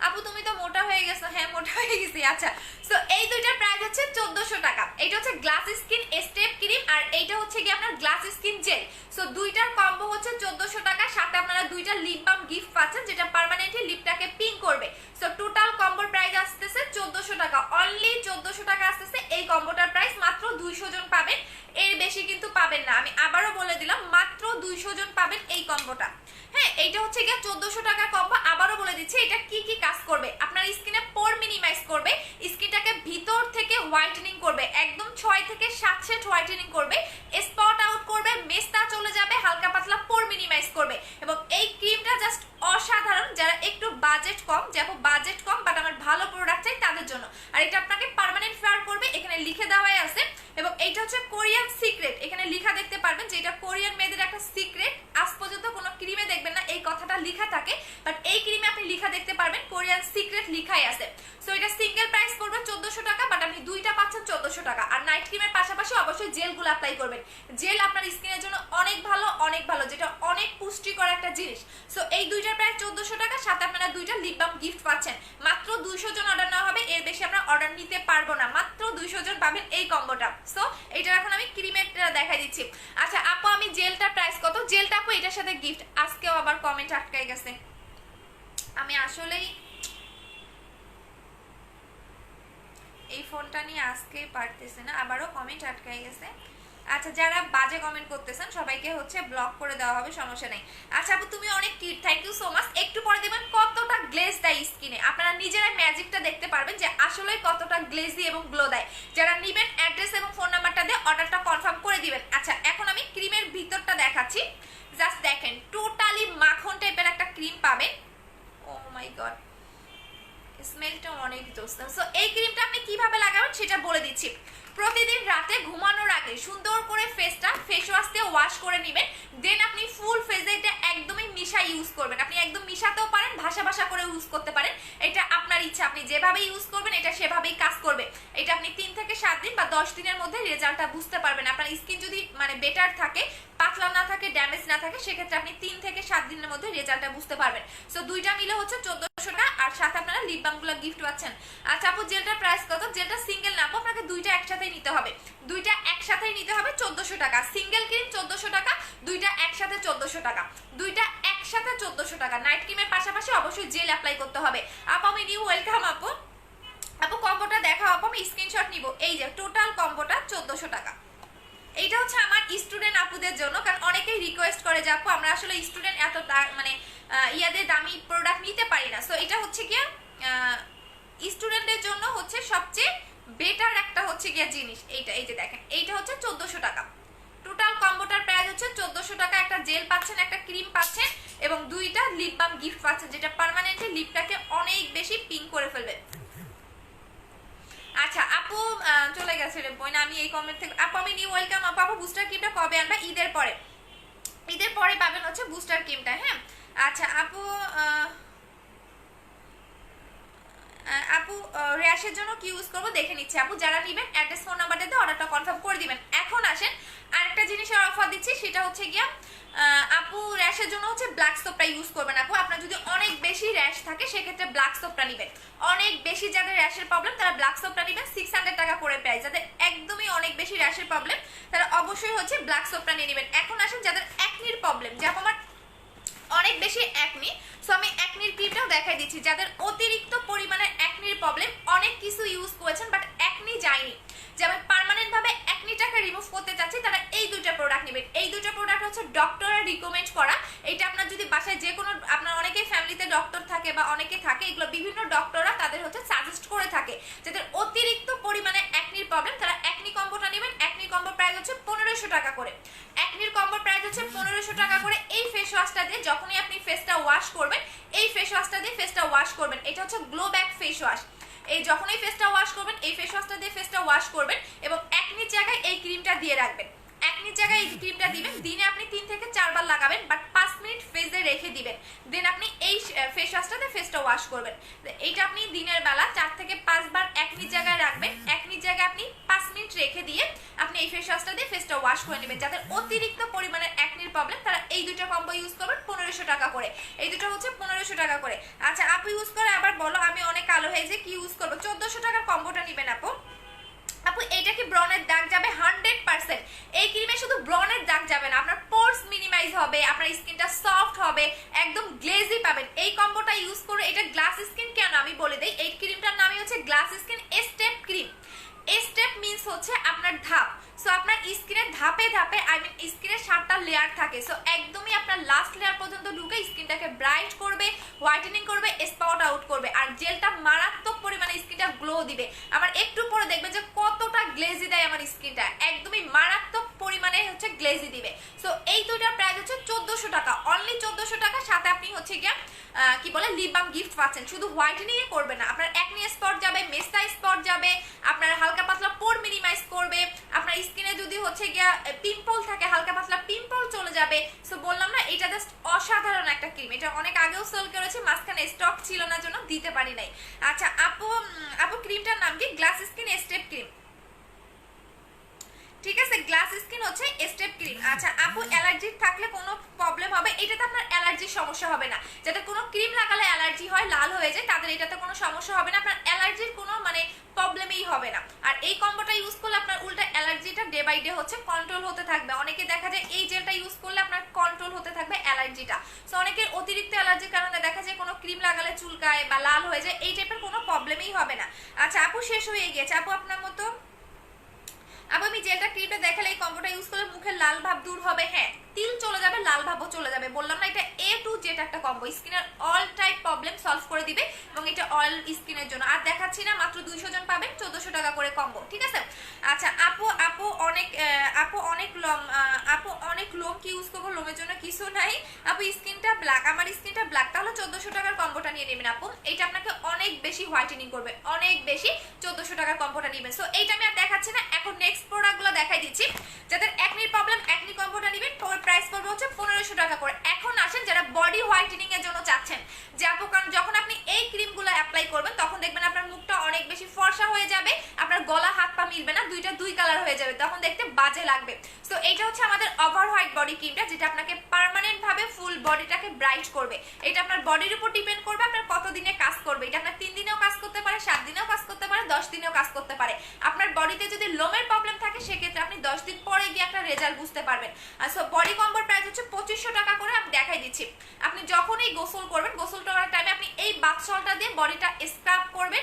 আপু তুমি তো মোটা হয়ে গেছো। হ্যাঁ মোটা হয়ে গেছি। আচ্ছা, সো এই দুইটার প্রাইস হচ্ছে 1400 টাকা। এটা হচ্ছে গ্লাস স্কিন স্টেপ ক্রিম আর এইটা হচ্ছে কি আপনার গ্লাস স্কিন জেল। সো দুইটার কম্বো হচ্ছে 1400 টাকা। সাথে আপনারা দুইটা লিপ বাম গিফট পাচ্ছেন, যেটা পার্মানেন্টলি লিপটাকে পিঙ্ক করবে। সো টোটাল কম্বোর প্রাইস আসতেছে 1400 টাকা, অনলি 1400 টাকা আসতেছে। এই কম্বোটার প্রাইস মাত্র 200 জন পাবেন, এর বেশি কিন্তু পাবেন না। আমি আবারও বলে দিলাম, মাত্র 200 জন পাবেন এই কম্বোটা। হ্যাঁ, এইটা হচ্ছে গিয়ে 1400 টাকা কম্বো। আবারও বলে দিচ্ছি এটা কি কি কাজ করবে। আপনার স্কিনে পোর মিনিমাইজ করবে, স্কিনটাকে ভিতর থেকে হোয়াইটেনিং করবে, একদম 6 থেকে 7 সেট হোয়াইটেনিং করবে, স্পট আউট করবে, মেস্তা চলে যাবে, হালকা পাতলা পোর মিনিমাইজ করবে। এবং এই ক্রিমটা জাস্ট অসাধারণ। যারা একটু বাজেট কম, যাবো বাজেট কম বাট আমার ভালো প্রোডাক্ট চাই তাদের জন্য। আর এটা আপনাকে পার্মানেন্ট ফেয়ার করবে, এখানে লিখে দেওয়াই আছে। এবং এইটা হচ্ছে কোরিয়ান সিক্রেট, এখানে লিখা দেখতে পারবেন যে এটা কোরিয়ান মেয়েদের একটা সিক্রেট। আজ পর্যন্ত কোনো ক্রিমে দেখবেন না এই কথাটা লিখা থাকে, বাট এই ক্রিমে আপনি লিখা দেখতে পারবেন কোরিয়ান সিক্রেট লিখাই আছে। সো এটা সিঙ্গেল প্রাইস পড়বে 1400 টাকা, বাট আপনি দুইটা পাচ্ছেন 1400 টাকা। আর নাইট ক্রিমের পাশাপাশি অবশ্যই জেলগুলো অ্যাপ্লাই করবেন। জেল আপনার স্কিনের জন্য অনেক ভালো, অনেক ভালো, যেটা অনেক পুষ্টিকর একটা জিনিস। সো এই দুইটার প্রাইস 1400 টাকা। সাথে আপনারা দুইটা লিপ বাম গিফট পাচ্ছেন। মাত্র 200 জন অর্ডার নেওয়া হবে, এর বেশি আমরা অর্ডার নিতে পারবো না। মাত্র 200 জন পাবেন এই কম্বোটা। সো এটা এখন আমি ক্রিমেরটা দেখাই দিচ্ছি। আচ্ছা আপু, আমি জেলটা প্রাইস কত? জেলটা আপু এটার সাথে গিফট। আজকেও আবার কমেন্ট আটকাই গেছে, আমি আসলেই এই ফোনটা নিয়ে আজকে পারতেছে না, আবারও কমেন্ট আটকাই গেছে। আচ্ছা, যারা বাজে কমেন্ট করতেছেন সবাইকে হচ্ছে ব্লক করে দেওয়া হবে, সমস্যা নেই। আচ্ছা আপু তুমি অনেক cute, thank you so much. একটু পরে দেখবেন কতটা গ্লেজ দেয় স্কিনে, আপনারা নিজেরাই ম্যাজিকটা দেখতে পারবেন যে আসলে কতটা গ্লেজি এবং গ্লো দেয়। যারা নিবেন অ্যাড্রেস এবং ফোন নাম্বারটা দিয়ে অর্ডারটা কনফার্ম করে দিবেন। আচ্ছা, এখন আমি ক্রিমের ভিতরটা দেখাচ্ছি, জাস্ট দেখেন, টোটালি মাখন টাইপের একটা ক্রিম পাবেন। ও মাই গড, স্মেলটা অনেক জোস। সো এই ক্রিমটা আপনি কিভাবে লাগাবেন সেটা বলে দিচ্ছি। প্রতিদিন রাতে ঘুমানোর আগে সুন্দর করে ফেসটা ফেস ওয়াশ দিয়ে ওয়াশ করে নেবেন, দেন আপনি ফুল ফেসে এটা একদমই মিশা ইউজ করবেন। আপনি একদম মিশাতেও পারেন, ভাষা ভাষা করে ইউজ করতে পারেন, এটা আপনার ইচ্ছা, আপনি যেভাবে ইউজ করবেন এটা সেভাবেই কাজ করবে। এটা আপনি 3 থেকে 7 দিন বা 10 দিনের মধ্যে রেজাল্টটা বুঝতে পারবেন। আপনার স্কিন যদি মানে বেটার থাকে, পাতলা না থাকে, ড্যামেজ না থাকে, সেক্ষেত্রে আপনি 3 থেকে 7 দিনের মধ্যে রেজাল্টটা বুঝতে পারবেন। সো দুইটা মিলে হচ্ছে 1400 টাকা, আর সাথে আপনারা লিপ বামগুলো গিফট পাচ্ছেন। আচ্ছা আপু জেলটার প্রাইস কত? জেলটা সিঙ্গেল না আপু, আপনাকে দুইটা একসাথেই নিতে হবে, দুইটা একসাথেই নিতে হবে 1400 টাকা। সিঙ্গেল ক্রিম 1400 টাকা, দুইটা একসাথে 1400 টাকা, দুইটা একসাথে 1400 টাকা। নাইট ক্রিমের পাশাপাশি অবশ্যই জেল অ্যাপ্লাই করতে হবে। আপু আমি নিউ ওয়েলকাম আপু। আপু কম্বোটা দেখাও আপু, আমি স্ক্রিনশট নিব। এই যে টোটাল কম্বোটা 1400 টাকা। এইটা হচ্ছে আমার স্টুডেন্ট আপুদের জন্য, কারণ অনেকেই রিকোয়েস্ট করে যে আপু আমরা আসলে স্টুডেন্ট এত মানে ইয়াদের দামি প্রোডাক্ট নিতে পারি না। সো এটা হচ্ছে গিয়া স্টুডেন্টদের জন্য হচ্ছে সবচেয়ে বেটার একটা হচ্ছে গিয়া জিনিস এইটা। এই যে দেখেন, এইটা হচ্ছে 1400 টাকা। টোটাল কম্বোটার প্রাইস হচ্ছে 1400 টাকা। একটা জেল পাচ্ছেন, একটা ক্রিম পাচ্ছেন এবং দুইটা লিপ বাম গিফট পাচ্ছেন, যেটা পার্মানেন্টলি লিপটাকে অনেক বেশি পিঙ্ক করে ফেলবে। আপু চলে গেছে রে বোন, আমি এই কমেন্ট থেকে আপু আমি নিউ ওয়েলকাম আপু। আপু বুস্টার ক্রিমটা কবে আনবা? ঈদের পরে, ঈদের পরে পাবেন হচ্ছে বুস্টার ক্রিমটা। হ্যাঁ আচ্ছা আপু আপু র্যাশের জন্য কি ইউজ করবো দেখে নিচ্ছি আপু। যারা নেবেন অ্যাড্রেস ফোন নাম্বারটা দিয়ে অর্ডারটা কনফার্ম করে দিবেন। এখন আসেন আরেকটা জিনিসের অফার দিচ্ছি, সেটা হচ্ছে গিয়া আপু র্যাশের জন্য হচ্ছে ব্ল্যাক সোপটা ইউজ করবেন আপু। আপনার যদি অনেক বেশি র্যাশ থাকে সেক্ষেত্রে ব্ল্যাক সোপটা নেবেন। অনেক বেশি যাদের র্যাশের প্রবলেম তারা ব্ল্যাক সোপটা নেবেন, 600 টাকা করে প্রাইস। যাদের একদমই অনেক বেশি র্যাশের প্রবলেম তারা অবশ্যই হচ্ছে ব্ল্যাক সোপটা নিয়ে নেবেন। এখন আসেন যাদের অ্যাকনির প্রবলেম, যে আমার অনেক বেশি অ্যাকনি, সো আমি অ্যাকনির ক্রিমটাও দেখাই দিচ্ছি। যাদের অতিরিক্ত পরিমাণে অ্যাকনির প্রবলেম, অনেক কিছু ইউজ করেছেন বাট অ্যাকনি যায়নি, যে আমি পার্মানেন্ট ভাবে অ্যাকনিটাকে রিমুভ করতে চাচ্ছি, তারা এই দুইটা প্রোডাক্ট নেবেন। এই দুইটা প্রোডাক্ট হচ্ছে ডক্টরের রিকমেন্ড করা। এটা আপনার যদি বাসায় যে কোনো, আপনার অনেকেই ফ্যামিলিতে ডক্টর থাকে বা অনেকে থাকে, এগুলো বিভিন্ন ডক্টররা তাদের হচ্ছে সাজেস্ট করে থাকে। যাদের অতিরিক্ত পরিমাণে অ্যাকনির প্রবলেম তারা অ্যাকনি কম্বোটা নেবেন। অ্যাকনি কম্বো প্রাইস হচ্ছে 1500 টাকা করে। অ্যাকনির কম্বো প্রাইস হচ্ছে 1500 টাকা করে। এই ফেস ওয়াশটা দিয়ে যখনই আপনি ফেসটা ওয়াশ করবেন, এই ফেস ওয়াশটা দিয়ে ফেসটা ওয়াশ করবেন। এটা হচ্ছে গ্লো ব্যাক ফেস ওয়াশ। এই যখনই ফেসটা ওয়াশ করবেন এই ফেস ওয়াশটা দিয়ে ফেসটা ওয়াশ করবেন এবং অ্যাকনির জায়গায় এই ক্রিমটা দিয়ে রাখবেন। অ্যাকনির জায়গায় এই ক্রিমটা দিবেন, দিনে আপনি 3 থেকে 4 বার লাগাবেন, বাট 5 মিনিট ফেসে রেখে দিবেন। দেন আপনি এই ফেস ওয়াশটাতে ফেসটা ওয়াশ করবেন। এইটা আপনি দিনের বেলা 4 থেকে 5 বার অ্যাকনির জায়গায় রাখবেন। অ্যাকনির জায়গায় আপনি 5 মিনিট রেখে দিয়ে আপনি এই ফেস ওয়াশটা দিয়ে ফেসটা ওয়াশ করে নেবেন। যাদের অতিরিক্ত পরিমাণে অ্যাকনির প্রবলেম তারা এই দুটো কম্বো ইউজ করবেন 1500 টাকা করে। এই দুটো হচ্ছে 1500 টাকা করে। আচ্ছা আপু ইউজ করে আবার বলো আমি অনেক কালো হয়ে যে কি ইউজ করবো? 1400 টাকার কম্বোটা নেবেন আপু। আপু এইটা কি ব্রনের দাগ যাবে? 100%। এই ক্রিমে শুধু ব্রনের দাগ যাবে না, আপনার পোরস মিনিমাইজ হবে, আপনার স্কিনটা সফট হবে, একদম গ্লেজি পাবেন এই কম্বোটা ইউজ করে। এটা গ্লাস স্কিন কেন আমি বলে দেই, এই ক্রিমটার নামই হচ্ছে glass skin step cream. Step means হচ্ছে আপনার ধাপ। সো আপনার স্কিনের ধাপে ধাপে, আই মিন স্কিনের 7টা লেয়ার থাকে। সো একদমই আপনার লাস্ট লেয়ার পর্যন্ত ঢুকে স্কিনটাকে ব্রাইট করবে, হোয়াইটেনিং করবে, স্পট আউট করবে। আর জেলটা মারাত্মক পরিমাণে স্কিনটা গ্লো দিবে। আমার একটু পরে দেখবেন যে কতটা গ্লেজি দেয় আমার স্কিনটা, একদমই মারাত্মক পরিমাণে হচ্ছে গ্লেজি দিবে। সো এই দুইটার প্রাইস হচ্ছে 1400 টাকা, অনলি 1400 টাকা। সাথে আপনি হচ্ছে গিয়া কি বলে লিপ বাম গিফট পাচ্ছেন। শুধু হোয়াইটেনিং এ করবে না, আপনার অ্যাকনি স্পট যাবে, মেস্তা স্পট যাবে, আপনার হালকা পাতলা পোর মিনিমাইজ করবে, আপনার স্কিনে যদি হচ্ছে গিয়া পিম্পল থাকে হালকা পাতলা পিম্পল চলে যাবে। সো বললাম না এটা জাস্ট অসাধারণ একটা ক্রিম। এটা অনেক আগেও সেল করেছি, মাঝখানে স্টক ছিল না জন্য দিতে পারি নাই। আচ্ছা আপু আপু ক্রিমটার নাম কি? Glass skin step cream. ঠিক আছে, গ্লাস স্কিন হচ্ছে স্টেপ ক্রিম। আচ্ছা আপু অ্যালার্জি থাকলে কোনো প্রবলেম হবে? এটাতে আপনার অ্যালার্জির সমস্যা হবে না। যাদের কোনো ক্রিম লাগালে অ্যালার্জি হয়, লাল হয়ে যায়, তাদের এটাতে কোনো সমস্যা হবে না। আপনার অ্যালার্জির কোনো মানে প্রবলেমই হবে না। আর এই কম্বোটা ইউজ করলে আপনার উল্টা অ্যালার্জিটা ডে বাই ডে হচ্ছে কন্ট্রোল হতে থাকবে। অনেকে দেখা যায় এই জেলটা ইউজ করলে আপনার কন্ট্রোল হতে থাকবে অ্যালার্জিটা। সো অনেকের অতিরিক্ত অ্যালার্জির কারণে দেখা যায় কোনো ক্রিম লাগালে চুলকায় বা লাল হয়ে যায়, এই টাইপের কোনো প্রবলেমই হবে না। আচ্ছা আপু শেষ হয়ে গিয়েছে আপু আপনার মতো। আপু আমি জেলটা ক্রিমটা দেখালে এই কম্বোটা ইউজ করলে মুখের লাল ভাব দূর হবে? হ্যাঁ, তিল চলে যাবে, লাল ভাবও চলে যাবে। বললাম না এটা A to Z একটা কম্বো, স্কিনের অল টাইপ প্রবলেম সলভ করে দিবে এবং এটা অল স্কিনের জন্য। আর দেখাচ্ছি না, মাত্র 200 জন পাবেন, 1400 টাকা করে কম্বো। ঠিক আছে। আচ্ছা আপু অনেক লোম কি ইউজ করবো? লোমের জন্য কিছু নাই আপু, স্কিনটা ব্ল্যাক, আমার স্কিনটা ব্ল্যাক, তাহলে 1400 টাকার কম্বোটা নিয়ে নেবেন আপু। এটা আপনাকে অনেক বেশি হোয়াইটেনিং করবে, অনেক বেশি। 1400 টাকার কম্বোটা নেবেন। সো এইটা আমি আর দেখাচ্ছি না, এখন নেক্সট প্রোডাক্টগুলো দেখাই দিচ্ছি। যাদের অ্যাকনির প্রবলেম অ্যাকনি কম্বোটা নেবেন, প্রাইস পড়বে হচ্ছে 1500 টাকা করে। এখন আসেন যারা বডি হোয়াইটেনিং এর জন্য চাচ্ছেন, যে আপু কারণ যখন আপনি এই ক্রিমগুলো অ্যাপ্লাই করবেন তখন দেখবেন আপনার মুখটা অনেক বেশি ফর্সা হয়ে যাবে, আপনার গলা হাত পা মিলবে না, দুইটা দুই কালার হয়ে যাবে, তখন দেখতে বাজে লাগবে। সো এইটা হচ্ছে আমাদের ওভার হোয়াইট বডি ক্রিমটা, যেটা আপনাকে পার্মানেন্ট ভাবে ফুল বডিটাকে ব্রাইট করবে। এটা আপনার বডির উপর ডিপেন্ড করবে আপনার কত দিনে কাজ করবে। এটা আপনার 3 দিনেও কাজ করতে পারে, 7 দিনেও কাজ করতে পারে, 10 দিনেও কাজ করতে পারে। আপনার বডিতে যদি লোমের প্রবলেম থাকে সেক্ষেত্রে আপনি 10 দিন পরে গিয়ে একটা রেজাল্ট বুঝতে পারবেন। সো বডি কম্বোর প্রাইস হচ্ছে 2500 টাকা করে। আমি দেখাই দিচ্ছি, আপনি যখনই গোসল করবেন, গোসল করার টাইমে আপনি এই বাথ সল্টটা দিয়ে বডিটা স্ক্রাব করবেন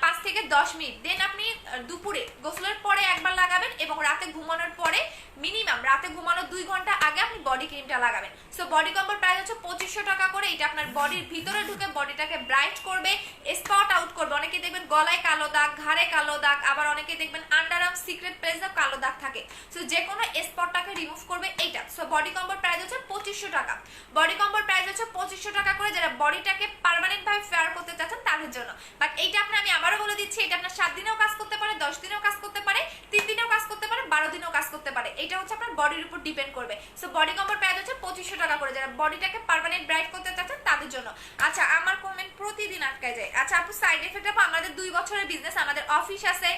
5 থেকে 10 মিনিট। দেন আপনি দুপুরে গোসলের পরে একবার লাগাবেন এবং রাতে ঘুমানোর পরে মিনিমাম রাতে ঘুমানোর 2 ঘন্টা আগে আপনি বডি ক্রিমটা লাগাবেন। সো বডি কম্বোর প্রাইস হচ্ছে 2500 টাকা করে। এটা আপনার বডির ভিতরে ঢুকে বডিটাকে ব্রাইট করবে, স্পট আউট করবে। অনেকে দেখবেন গলায় কালো দাগ, ঘাড়ে কালো দাগ, আবার অনেকে দেখবেন আন্ডারআর্ম সিক্রেট প্লেসে কালো দাগ থাকে। সো যে কোনো স্পটটাকে রিমুভ করবে এইটা। সো বডি কম্বোর প্রাইস হচ্ছে 2500 টাকা, বডি কম্বোর প্রাইস হচ্ছে 2500 টাকা করে, যারা বডিটাকে পার্মানেন্ট ভাবে ফেয়ার করতে চাচ্ছেন তাদের জন্য। বাট এইটা আমি আবারও বলে দিচ্ছি, এটা আপনার 7 দিনেও কাজ করতে পারে, 10 দিনেও কাজ করতে পারে, 3 দিনেও কাজ করতে পারে, 12 দিনেও কাজ করতে পারে, এটা হচ্ছে আপনার বডির উপর ডিপেন্ড করবে। সো বডি কম্বোর প্রাইস হচ্ছে 2500 টাকা করে, যারা বডিটাকে পার্মানেন্ট ব্রাইট করতে চাচ্ছেন তাদের জন্য। আচ্ছা আমার কমেন্ট প্রতিদিন আটকায় যায়। আচ্ছা আপু সাইড এফেক্ট আপু, আমাদের 2 বছরের বিজনেস, আমাদের অফিস আছে,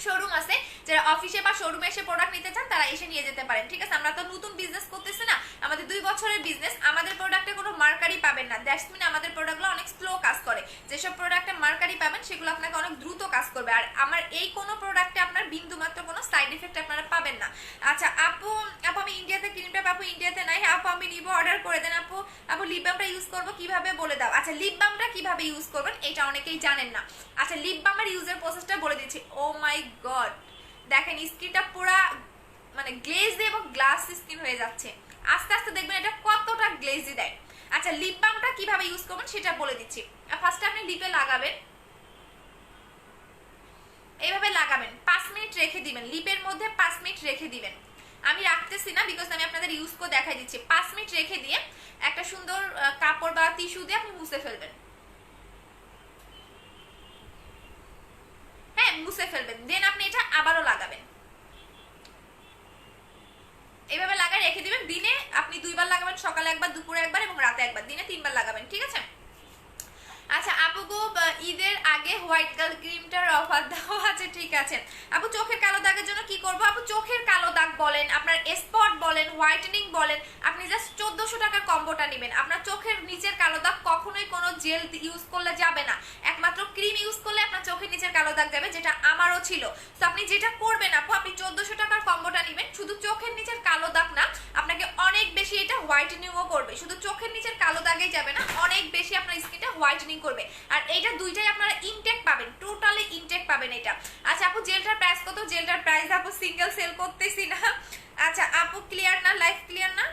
শোরুম আছে, যারা অফিসে বা শোরুমে এসে প্রোডাক্ট নিতে চান তারা এসে নিয়ে যেতে পারেন, ঠিক আছে। আমরা তো নতুন বিজনেস করতেছি না, আমাদের 2 বছরের বিজনেস, আমাদের প্রোডাক্টে কোনো মার্কারি পাবেন না, দ্যাটস মিন আমাদের প্রোডাক্টগুলো অনেক স্লো কাজ করে, যেসব প্রোডাক্টে মার্কারি পাবেন সেগুলো আপনাকে অনেক দ্রুত কাজ করবে, আর আমার এই কোনো প্রোডাক্টে আপনার বিন্দু মাত্র কোনো সাইড এফেক্ট আপনারা পাবেন না। আচ্ছা আপু আমি ইন্ডিয়াতে ক্রিমটা, আপু ইন্ডিয়াতে নাই, আপু আমি নিব, অর্ডার করে দেন আপু। আপু লিপ বামটা ইউজ করবো কিভাবে বলে দাও। আচ্ছা লিপ বামটা কিভাবে ইউজ করবেন এটা অনেকেই জানেন না। আচ্ছা লিপ বামের ইউজের প্রসেসটা বলে দিচ্ছি। ও মাই গড, দেখেন স্কিনটা পুরা মানে গ্লেজি এবং গ্লাস স্কিন হয়ে যাচ্ছে, আস্তে আস্তে দেখবেন এটা কতটা গ্লেজি দেয়। আচ্ছা লিপ বামটা কিভাবে ইউজ করবেন সেটা বলে দিচ্ছি। ফার্স্টে আপনি লিপে লাগাবেন, এইভাবে লাগাবেন, 5 মিনিট রেখে দিবেন, লিপের মধ্যে 5 মিনিট রেখে দিবেন। আমি রাখতেছি না বিকজ আমি আপনাদের ইউজ করে দেখাই দিচ্ছি। 5 মিনিট রেখে দিয়ে একটা সুন্দর কাপড় বা টিস্যু দিয়ে আপনি মুছে ফেলবেন, হ্যাঁ মুছে ফেলবেন, দেন আপনি এটা আবারও লাগাবেন, এইভাবে লাগায় রেখে দিবেন। দিনে আপনি 2 বার লাগাবেন, সকালে একবার, দুপুরে একবার এবং রাতে একবার, দিনে 3 বার লাগাবেন, ঠিক আছে। আচ্ছা আপু গো ঈদের আগে হোয়াইট গার্ল ক্রিমটার অফার দাও। আচ্ছা ঠিক আছে আপু, চোখের কালো দাগের জন্য কি করব আপু? চোখের কালো দাগ বলেন, আপনার স্পট বলেন, হোয়াইটেনিং বলেন, আপনি জাস্ট 1400 টাকার কম্বোটা নেবেন। আপনার চোখের নিচের কালো দাগ কখনোই কোনো জেল ইউজ করলে যাবে না, একমাত্র ক্রিম ইউজ করলে আপনার চোখের নিচের কালো দাগ যাবে, যেটা আমারও ছিল। তো আপনি যেটা করবেন আপু, আপনি 1400 টাকার কম্বোটা নেবেন, শুধু চোখের নিচের কালো দাগ না, আপনাকে অনেক বেশি এটা হোয়াইটেনিংও করবে, শুধু চোখের নিচের কালো দাগেই যাবে না, অনেক বেশি আপনার স্কিনটা হোয়াইটেনিং করবে। আর এইটা দুইটাই আপনারা ইনটেক পাবেন, টোটালি ইনটেক পাবেন এটা। আচ্ছা আপু জেলটার প্রাইস কত? জেলটার প্রাইস আপু সিঙ্গেল সেল করতেছি না। আচ্ছা আপু ক্লিয়ার না? লাইফ ক্লিয়ার না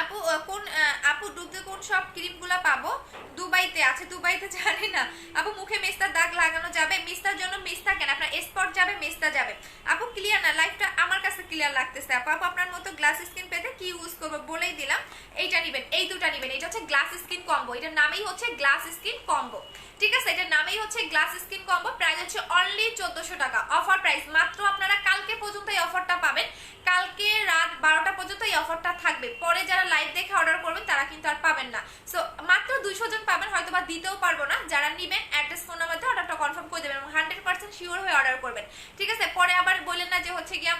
আপু? কোন আপু দুধে কোন সব ক্রিমগুলো পাবো? দুবাইতে আছে, দুবাইতে জানি না আপু। মুখে মেস্তার দাগ লাগানো যাবে? মেস্তার জন্য মেস্তা কেন, আপনার স্পট যাবে, মেস্তা যাবে। আপু ক্লিয়ার না? লাইফটা আমার কাছে ক্লিয়ার লাগতেছে আপু। আপু আপনার মতো গ্লাস স্কিন পেতে কি ইউজ করবো বলেই দিলাম, এইটা নেবেন, এই দুটা নেবেন। এটা হচ্ছে গ্লাস স্কিন কম্বো, এটার নামেই হচ্ছে গ্লাস স্কিন কম্বো, ঠিক আছে। এটার নামেই হচ্ছে গ্লাস স্কিন কম্বো। প্রাইস হচ্ছে অনলি 1400 টাকা, অফার প্রাইস। মাত্র আপনারা কালকে পর্যন্ত এই অফারটা পাবেন, কালকে রাত 12টা পর্যন্ত এই অফারটা থাকবে। পরে যারা লাইভ দেখে অর্ডার করবেন তারা কিন্তু আর পাবেন না। সো মাত্র 200 জন পাবেন, হয়তো বা দিতেও পারবো না। যারা নিবেন অ্যাড্রেস ফোন নাম্বার দিয়ে অর্ডারটা কনফার্ম করে দেবেন এবং 100% শিওর হয়ে অর্ডার করবেন, ঠিক আছে। পরে আবার বললেন না যে হচ্ছে গিয়া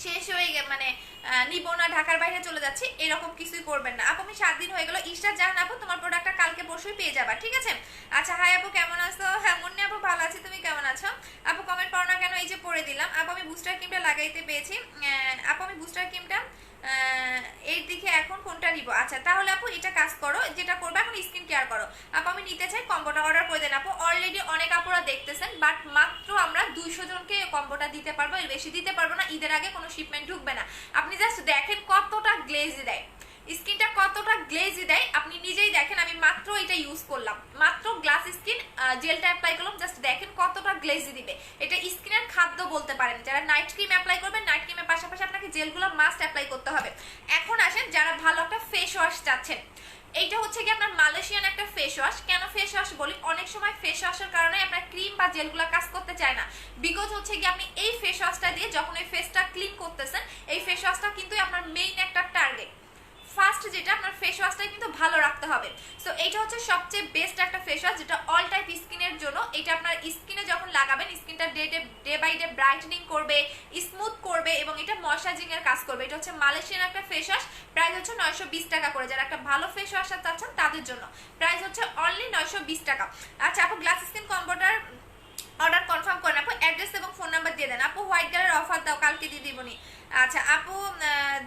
শেষ হয়ে গেছে, মানে নিব না, ঢাকার বাইরে চলে যাচ্ছি, এরকম কিছুই করবেন না আপু। আমি 7 দিন হয়ে গেল। ইস্টার জাহান আপু তোমার প্রোডাক্টটা কালকে পরশুই পেয়ে যাবা, ঠিক আছে। আচ্ছা হাই আপু কেমন আছো? হ্যাঁ মুন্নি আপু ভালো আছি, তুমি কেমন আছো আপু? কমেন্ট পড়ো না কেন? এই যে পড়ে দিলাম আপু। আমি বুস্টার ক্রিমটা লাগাইতে পেয়েছি আপু, আমি বুস্টার ক্রিমটা এই দিকে এখন কোনটা নিব? আচ্ছা তাহলে আপু এটা কাজ করো, যেটা করবে এখন স্কিন কেয়ার করো আপু। আমি নিতে চাই, কম্বোটা অর্ডার করে দেন আপু। অলরেডি অনেক আপুরা দেখতেছেন, বাট মাত্র আমরা 200 জনকে কম্বোটা দিতে পারবো, এর বেশি দিতে পারবো না। ঈদের আগে কোনো শিপমেন্ট ঢুকবে না। আপনি জাস্ট দেখেন কতটা গ্লেজি দেয় স্কিনটা, কতটা গ্লেজি দেয় আপনি নিজেই দেখেন। আমি মাত্র এটা ইউজ করলাম, মাত্র গ্লাস স্কিন জেলটা অ্যাপ্লাই করলাম, জাস্ট দেখেন কতটা গ্লেজি দিবে। এটা স্কিনের খাদ্য বলতে পারেন। যারা নাইট ক্রিম অ্যাপ্লাই করবেন, নাইট ক্রিমের পাশাপাশি আপনাকে জেলগুলো মাস্ট অ্যাপ্লাই করতে হবে। এখন আসেন যারা ভালো একটা ফেস ওয়াশ চাচ্ছেন, এইটা হচ্ছে কি আপনার মালয়েশিয়ান একটা ফেস ওয়াশ। কেন ফেস ওয়াশ বলি? অনেক সময় ফেস ওয়াশের কারণে আপনার ক্রিম বা জেলগুলো কাজ করতে চায় না, বিকজ হচ্ছে কি আপনি এই ফেস ওয়াশটা দিয়ে যখন এই ফেসটা ক্লিন করতেছেন, এই ফেস ওয়াশটা কিন্তু আপনার মেইন একটা টার্গেট। ফার্স্ট যেটা আপনার ফেস ওয়াশটা কিন্তু ভালো রাখতে হবে। সো এইটা হচ্ছে সবচেয়ে বেস্ট একটা ফেস ওয়াশ, যেটা অল টাইপ স্কিনের জন্য। এটা আপনার স্কিনে যখন লাগাবেন, স্কিনটা ডে বাই ডে ব্রাইটেনিং করবে, স্মুথ করবে এবং এটা ময়শ্চারাইজিং এর কাজ করবে। এটা হচ্ছে মালয়েশিয়ান একটা ফেস ওয়াশ, প্রাইস হচ্ছে 920 টাকা করে। যারা একটা ভালো ফেস ওয়াশ চাচ্ছেন তাদের জন্য প্রাইস হচ্ছে অনলি 920 টাকা। আচ্ছা আপু গ্লাস স্কিন কম্বোটার অর্ডার কনফার্ম করেন আপু, অ্যাড্রেস এবং ফোন নাম্বার দিয়ে দেন আপু। হোয়াইট কালার অফার দাও, কালকে দিয়ে দিবনি। আচ্ছা আপু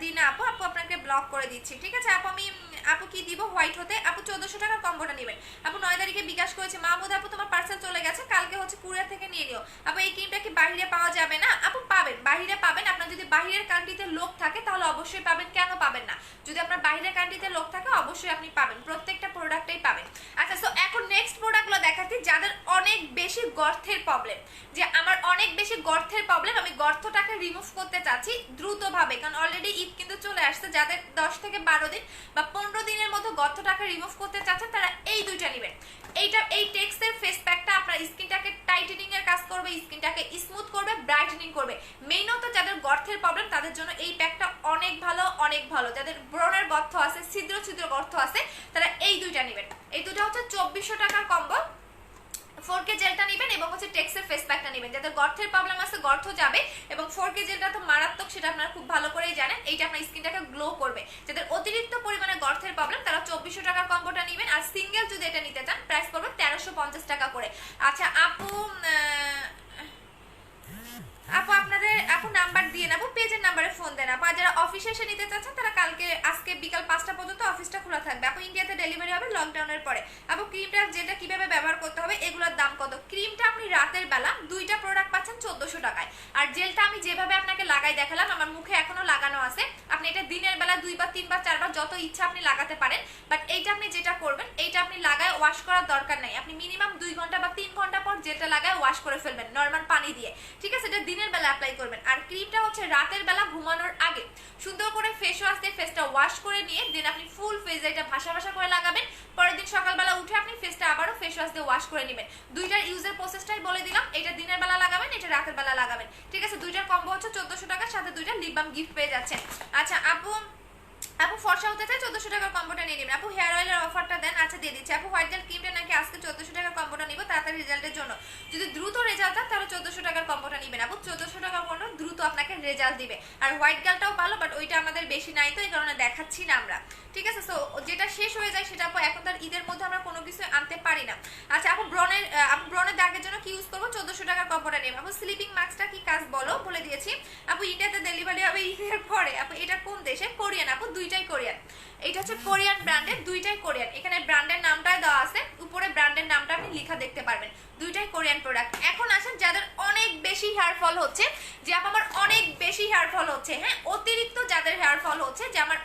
দিন আপু, আপু আপনাকে ব্লক করে দিচ্ছি, ঠিক আছে আপু। আমি আপু কি দিব হোয়াইট হতে? আপু 1400 টাকার কম্বোটা নেবেন আপু। 9 তারিখে বিকাশ করেছে মাহমুদ আপু, তোমার পার্সেল চলে গেছে, কালকে হচ্ছে কুরিয়ার থেকে নিয়ে নিও আপু। এই ক্রিমটা কি বাইরে পাওয়া যাবে না আপু? পাবেন, বাইরে পাবেন। আপনার যদি বাইরের কান্ট্রিতে লোক থাকে তাহলে অবশ্যই পাবেন, কেন পাবেন না? যদি আপনার বাইরের কান্ট্রিতে লোক থাকে অবশ্যই আপনি পাবেন, প্রত্যেকটা প্রোডাক্টেই পাবেন। আচ্ছা সো এখন নেক্সট প্রোডাক্টগুলো দেখাচ্ছি যাদের অনেক বেশি গর্তের প্রবলেম, যে আমার অনেক বেশি গর্তের প্রবলেম, আমি গর্তটাকে রিমুভ করতে চাচ্ছি দ্রুতভাবে, কারণ অলরেডি ঈদ কিন্তু চলে আসছে, যাদের 10 থেকে 12 দিন বা 15 দিনের মধ্যে গর্তটাকে রিমুভ করতে চাচ্ছেন তারা এই দুইটা নেবেন। এই টেক্সের ফেস প্যাকটা আপনার স্কিনটাকে টাইটেনিং এর কাজ করবে, স্কিনটাকে স্মুথ করবে, ব্রাইটেনিং করবে। মেইনত যাদের গর্তের প্রবলেম তাদের জন্য এই প্যাকটা অনেক ভালো, অনেক ভালো। যাদের ব্রণের গর্ত আছে, ছিদ্র ছিদ্র গর্ত আছে, তারা এই দুইটা নেবেন। এই দুটো হচ্ছে 2400 টাকার কম্বো। 4K জেলটা নেবেন এবং হচ্ছে টেক্সের ফেস প্যাকটা নেবেন। যাদের গর্তের প্রবলেম আছে গর্ত যাবে, এবং 4K জেলটা তো মারাত্মক, সেটা আপনারা খুব ভালো করেই জানেন। এইটা আপনার স্কিনটাকে গ্লো করবে। যাদের অতিরিক্ত পরিমাণে গর্তের প্রবলেম তারা 2400 টাকার কম্বোটা নেবেন। আর সিঙ্গেল যদি এটা নিতে চান প্রাইস পড়বে 1350 টাকা করে। আচ্ছা আপু আপু নাম্বার দিয়ে নেবো, পেজের নাম্বারে ফোন দেন। আপু যারা অফিসে এসে নিতে চাচ্ছেন তারা আজকে বিকাল 5টা পর্যন্ত অফিসটা খোলা থাকবে। আপু ইন্ডিয়াতে ডেলিভারি হবে লকডাউনের পরে। আপু ক্রিমটা যেটা কিভাবে ব্যবহার করতে হবে, এগুলোর দাম কত? ক্রিমটা আপনি রাতের বেলা দুইটা প্রোডাক্ট পাচ্ছেন 1400 টাকায়। আর জেলটা আমি যেভাবে আপনাকে লাগাই দেখালাম, আমার মুখে এখনো লাগানো আছে, আপনি এটা দিনের বেলা 2 বার 3 বার 4 বার যত ইচ্ছা আপনি লাগাতে পারেন। বাট এইটা আপনি যেটা করবেন, এইটা আপনি লাগায় ওয়াশ করার দরকার নাই। আপনি মিনিমাম 2 ঘন্টা বা 3 ঘন্টা পর জেলটা লাগায় ওয়াশ করে ফেলবেন নরমাল পানি দিয়ে, ঠিক আছে? এটা দিনের বেলা অ্যাপ্লাই করবেন। আর ক্রিমটা হচ্ছে রাতের বেলা ঘুমানোর আগে সুন্দর করে ফেস ওয়াশ দিয়ে ফেসটা ওয়াশ করে নিয়ে দেন আপনি ফুল ফেসে এটা ভাসা ভাসা করে লাগাবেন। পরের দিন সকালবেলা উঠে আপনি ফেসটা আবারও ফেস ওয়াশ দিয়ে ওয়াশ করে নেবেন। দুইটার ইউজের প্রসেসটাই বলে দিলাম, এটা দিনের বেলা লাগাবেন, এটা রাতের বেলা লাগাবেন, ঠিক আছে? দুইটার কম্বো হচ্ছে 1400 টাকার সাথে দুইটা লিপ বাম গিফট পেয়ে যাচ্ছেন। আচ্ছা আপু ফর্সা হতে চাই 1400 টাকার কম্বোটা নিয়ে নেবেন। আপু হেয়ার অয়েলের অফারটা দেন। আচ্ছা দিয়ে দিচ্ছি। আপু হোয়াইট জেল ক্রিমটা নাকি আজকে 1400 টাকার কম্বোটা নিব তাড়াতাড়ি রেজাল্টের জন্য। যদি দ্রুত রেজাল্ট দেয় তাহলে 1400 টাকার কম্বোটা নেবেন। আপু 1400 টাকার কম্বো দ্রুত আপনাকে রেজাল্ট দিবে। আর হোয়াইট গালটাও ভালো, বাট ওইটা আমাদের বেশি নাই তো এই কারণে দেখাচ্ছি না আমরা, ঠিক আছে? সো যেটা শেষ হয়ে যায় সেটা আপু এখন তার ঈদের মধ্যে আমরা কোনো কিছু আনতে পারি না। আচ্ছা আপু ব্রণের দাগের জন্য কি ইউজ করবো? 1400 টাকার কম্বোটা নেব। আপু স্লিপিং মাস্কটা কি কাজ বলে দিয়েছি। আপু ইন্ডিয়াতে ডেলিভারি হবে ঈদের পরে। আপু এটা কোন দেশে? কোরিয়ান। আপু দুইটাই কোরিয়ান। এটা হচ্ছে কোরিয়ান ব্র্যান্ডের, দুইটাই কোরিয়ান। এখানে ব্র্যান্ডের নামটাই দেওয়া আছে, উপরে ব্র্যান্ডের নামটা আপনি লেখা দেখতে পারবেন। দুইটাই কোরিয়ান প্রোডাক্ট। এখন আসেন যাদের অনেক বেশি হেয়ার ফল হচ্ছে, যে আমার অনেক বেশি হেয়ার ফল হচ্ছে, হ্যাঁ অতিরিক্ত যাদের হেয়ার ফল হচ্ছে, যে আমার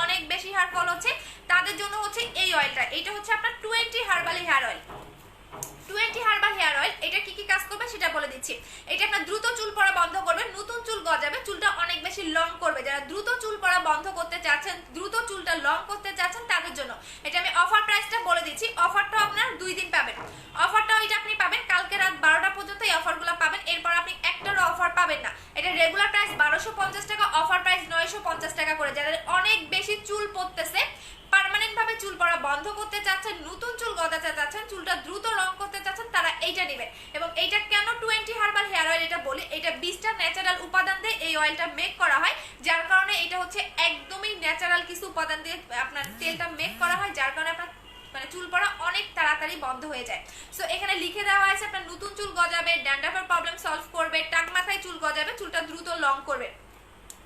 অনেক বেশি হেয়ার ফল হচ্ছে, তাদের জন্য হচ্ছে এই অয়েলটা। এটা হচ্ছে আপনার 20 herbal hair oil. 20 herbal hair oil, এটা কি কি কাজ করবে সেটা বলে দিচ্ছি। এটা আপনার দ্রুত চুল পড়া বন্ধ করবে, নতুন চুল গজাবে, চুলটা অনেক বেশি লং করবে। যারা দ্রুত চুল পড়া বন্ধ করতে চাচ্ছেন, দ্রুত চুলটা লং করতে চাচ্ছেন, তাদের জন্য এটা আমি অফার প্রাইসটা বলে দিচ্ছি। অফারটা আপনার 2 দিন পাবেন। অফারটা ওইটা আপনি পাবেন কালকে রাত 12টা পর্যন্ত এই অফারগুলো পাবেন। এরপর আপনি একটারও অফার পাবেন না। এটা রেগুলার প্রাইস 1250 টাকা, অফার প্রাইস 950 টাকা করে। যাদের অনেক বেশি চুল পড়তেছে, পার্মানেন্ট ভাবে চুল পড়া বন্ধ করতে চাচ্ছেন, নতুন চুল গজাতে চাচ্ছেন, চুলটা দ্রুত রং করতে চাচ্ছেন, তারা এইটা নেবেন। এবং এইটা কেন 20 হার্বাল হেয়ার অয়েল এটা বলি, এটা 20টা ন্যাচারাল উপাদান দিয়ে এই অয়েলটা মেক করা হয়, যার কারণে এটা হচ্ছে একদমই ন্যাচারাল কিছু উপাদান দিয়ে আপনার তেলটা মেক করা হয়, যার কারণে আপনার মানে চুল পড়া অনেক তাড়াতাড়ি বন্ধ হয়ে যায়। সো এখানে লিখে দেওয়া আছে আপনার নতুন চুল গজাবে, ড্যান্ড্রাফের প্রবলেম সলভ করবে, টাক মাথায় চুল গজাবে, চুলটা দ্রুত লং করবে।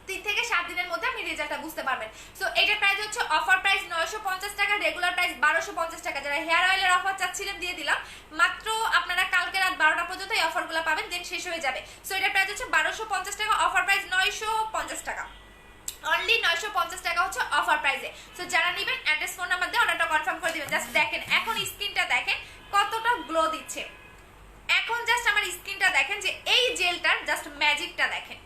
3 থেকে 7 দিনের মধ্যে আপনি রেজাল্টটা বুঝতে পারবেন। সো এটার প্রাইস হচ্ছে অফার প্রাইস 950 টাকা, রেগুলার প্রাইস 1250 টাকা। যারা হেয়ার অয়েলের অফার চাচ্ছিলেন দিয়ে দিলাম। মাত্র আপনারা কালকে রাত 12টা পর্যন্ত এই অফারগুলো পাবেন, দেন শেষ হয়ে যাবে। সো এটার প্রাইস হচ্ছে 1250 টাকা, অফার প্রাইস 950 টাকা। অনলি 950 টাকা হচ্ছে অফার প্রাইসে। সো যারা নেবেন অ্যাড্রেস ফোন নাম্বার দিয়ে অর্ডারটা কনফার্ম করে দিবেন। জাস্ট দেখেন এখন স্কিনটা দেখেন কতটা গ্লো দিচ্ছে। এখন জাস্ট আমার স্কিনটা দেখেন, যে এই জেলটার জাস্ট ম্যাজিকটা দেখেন।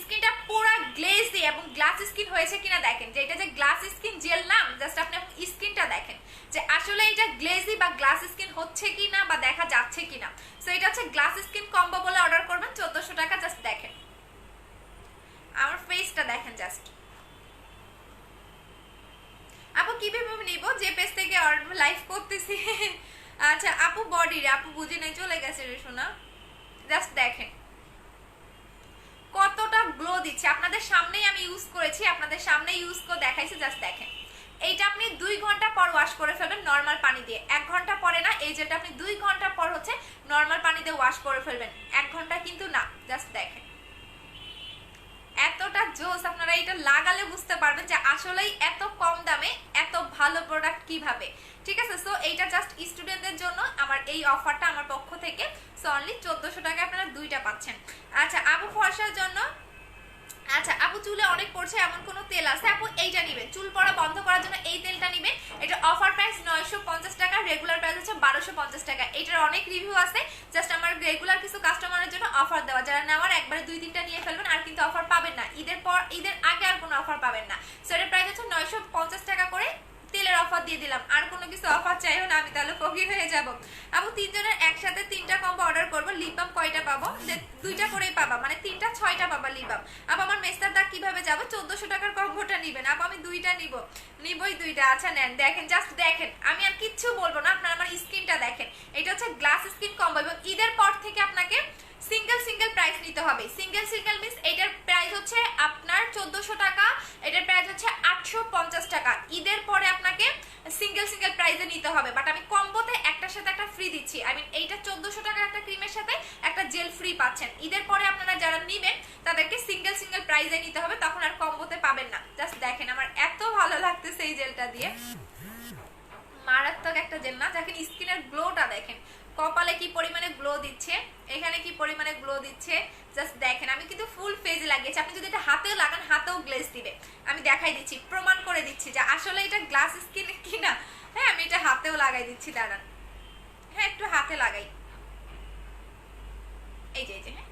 স্কিনটা পুরো গ্লেজি এবং গ্লাস স্কিন হয়েছে কিনা দেখেন, যে এটা যে গ্লাস স্কিন জেল নাম, জাস্ট আপনি স্কিনটা দেখেন যে আসলে এটা গ্লেজি বা গ্লাস স্কিন হচ্ছে কিনা বা দেখা যাচ্ছে কিনা। সো এটা হচ্ছে গ্লাস স্কিন কম্বো বলে অর্ডার করবেন 1400 টাকা। জাস্ট দেখেন আমার ফেসটা দেখেন জাস্ট। আপু কিভাবে নিব? যে পেজ থেকে লাইভ করতেছি। আচ্ছা আপু বডি রে, আপু বুঝে নাই চলে গেছে রে শোনা। জাস্ট দেখেন কতটা গ্লো দিচ্ছে। আপনাদের সামনেই আমি ইউজ করেছি, আপনাদের সামনে ইউজ করে দেখাইছি। জাস্ট দেখেন এইটা আপনি 2 ঘন্টা পর ওয়াশ করে ফেলবেন নরমাল পানি দিয়ে। 1 ঘন্টা পরে না, এই যেটা আপনি 2 ঘন্টা পর হচ্ছে নরমাল পানি দিয়ে ওয়াশ করে ফেলবেন, 1 ঘন্টা কিন্তু না। জাস্ট দেখেন এতটা জোস। আপনারা এটা লাগালে বুঝতে পারবেন যে আসলেই এত কম দামে এত ভালো প্রোডাক্ট কিভাবে, ঠিক আছে? সো এইটা জাস্ট স্টুডেন্টদের জন্য আমার এই অফারটা আমার পক্ষ থেকে। সো অনলি 1400 টাকা আপনারা দুইটা পাচ্ছেন। আচ্ছা আপু ফর্সার জন্য আচ্ছা আপু চুলে অনেক পড়ছে এমন কোনো তেল আছে? আপু এইটা নেবেন, চুল পড়া বন্ধ করার জন্য এই তেলটা নেবেন। এটা অফার প্রাইস 950 টাকা, রেগুলার প্রাইস হচ্ছে 1250 টাকা। এটার অনেক রিভিউ আছে, জাস্ট আমার রেগুলার কিছু কাস্টমারের জন্য অফার দেওয়া। যারা নেওয়ার একবারে 2-3টা নিয়ে ফেলবেন, আর কিন্তু অফার পাবেন না ঈদের পর, ঈদের আগে আর কোনো অফার পাবেন না। সো এটার প্রাইস হচ্ছে 950 টাকা করে, তেলের অফার দিয়ে দিলাম। আর কোনো কিছু অফার চাইও না, আমি তাহলে ফকির হয়ে যাব। আপু 3 জনের একসাথে 3টা কম্বো অর্ডার করবো, লিপ বাম কয়টা পাবো? 2টা করেই পাবা, মানে 3টা 6টা পাবা লিপ বাম। আপু আমার মেস্তার দাগ কিভাবে যাবো? 1400 টাকার কম্বোটা নিবেন আপু? আমি 2টা নিবই 2টা। আচ্ছা নেন, দেখেন, জাস্ট দেখেন, আমি আর কিচ্ছু বলবো না, আপনার আমার স্কিনটা দেখেন। এটা হচ্ছে গ্লাস স্কিন কম্বো, এবং ঈদের পর থেকে আপনাকে সিঙ্গেল প্রাইস নিতে হবে। সিঙ্গেল মিন্স এটার প্রাইস হচ্ছে আপনার 1400 টাকা, এটার প্রাইস হচ্ছে 850 টাকা। ঈদের পরে আপনাকে সিঙ্গেল প্রাইসে নিতে হবে, বাট আমি কম্বোতে একটার সাথে একটা ফ্রি দিচ্ছি। আই মিন এইটা 1400 টাকার একটা ক্রিমের সাথে একটা জেল ফ্রি পাচ্ছেন। ঈদের পরে আপনারা যারা নেবেন তাদেরকে সিঙ্গেল প্রাইসে নিতে হবে, তখন আর কম্বোতে পাবেন না। জাস্ট দেখেন, আমার এত ভালো লাগতেছে এই জেলটা দিয়ে, মারাত্মক একটা জেল না? দেখেন স্কিনের গ্লোটা দেখেন, কপালে কি পরিমাণে গ্লো দিচ্ছে, এখানে কি পরিমাণে গ্লো দিচ্ছে, জাস্ট দেখেন। আমি কিন্তু ফুল ফেজ লাগিয়েছি, আপনি যদি এটা হাতেও লাগান হাতেও গ্লেজ দিবে। আমি দেখাই দিচ্ছি, প্রমাণ করে দিচ্ছি যে আসলে এটা গ্লাস স্কিন কিনা। হ্যাঁ আমি এটা হাতেও লাগাই দিচ্ছি, দাঁড়ান। হ্যাঁ একটু হাতে লাগাই, এই যে হ্যাঁ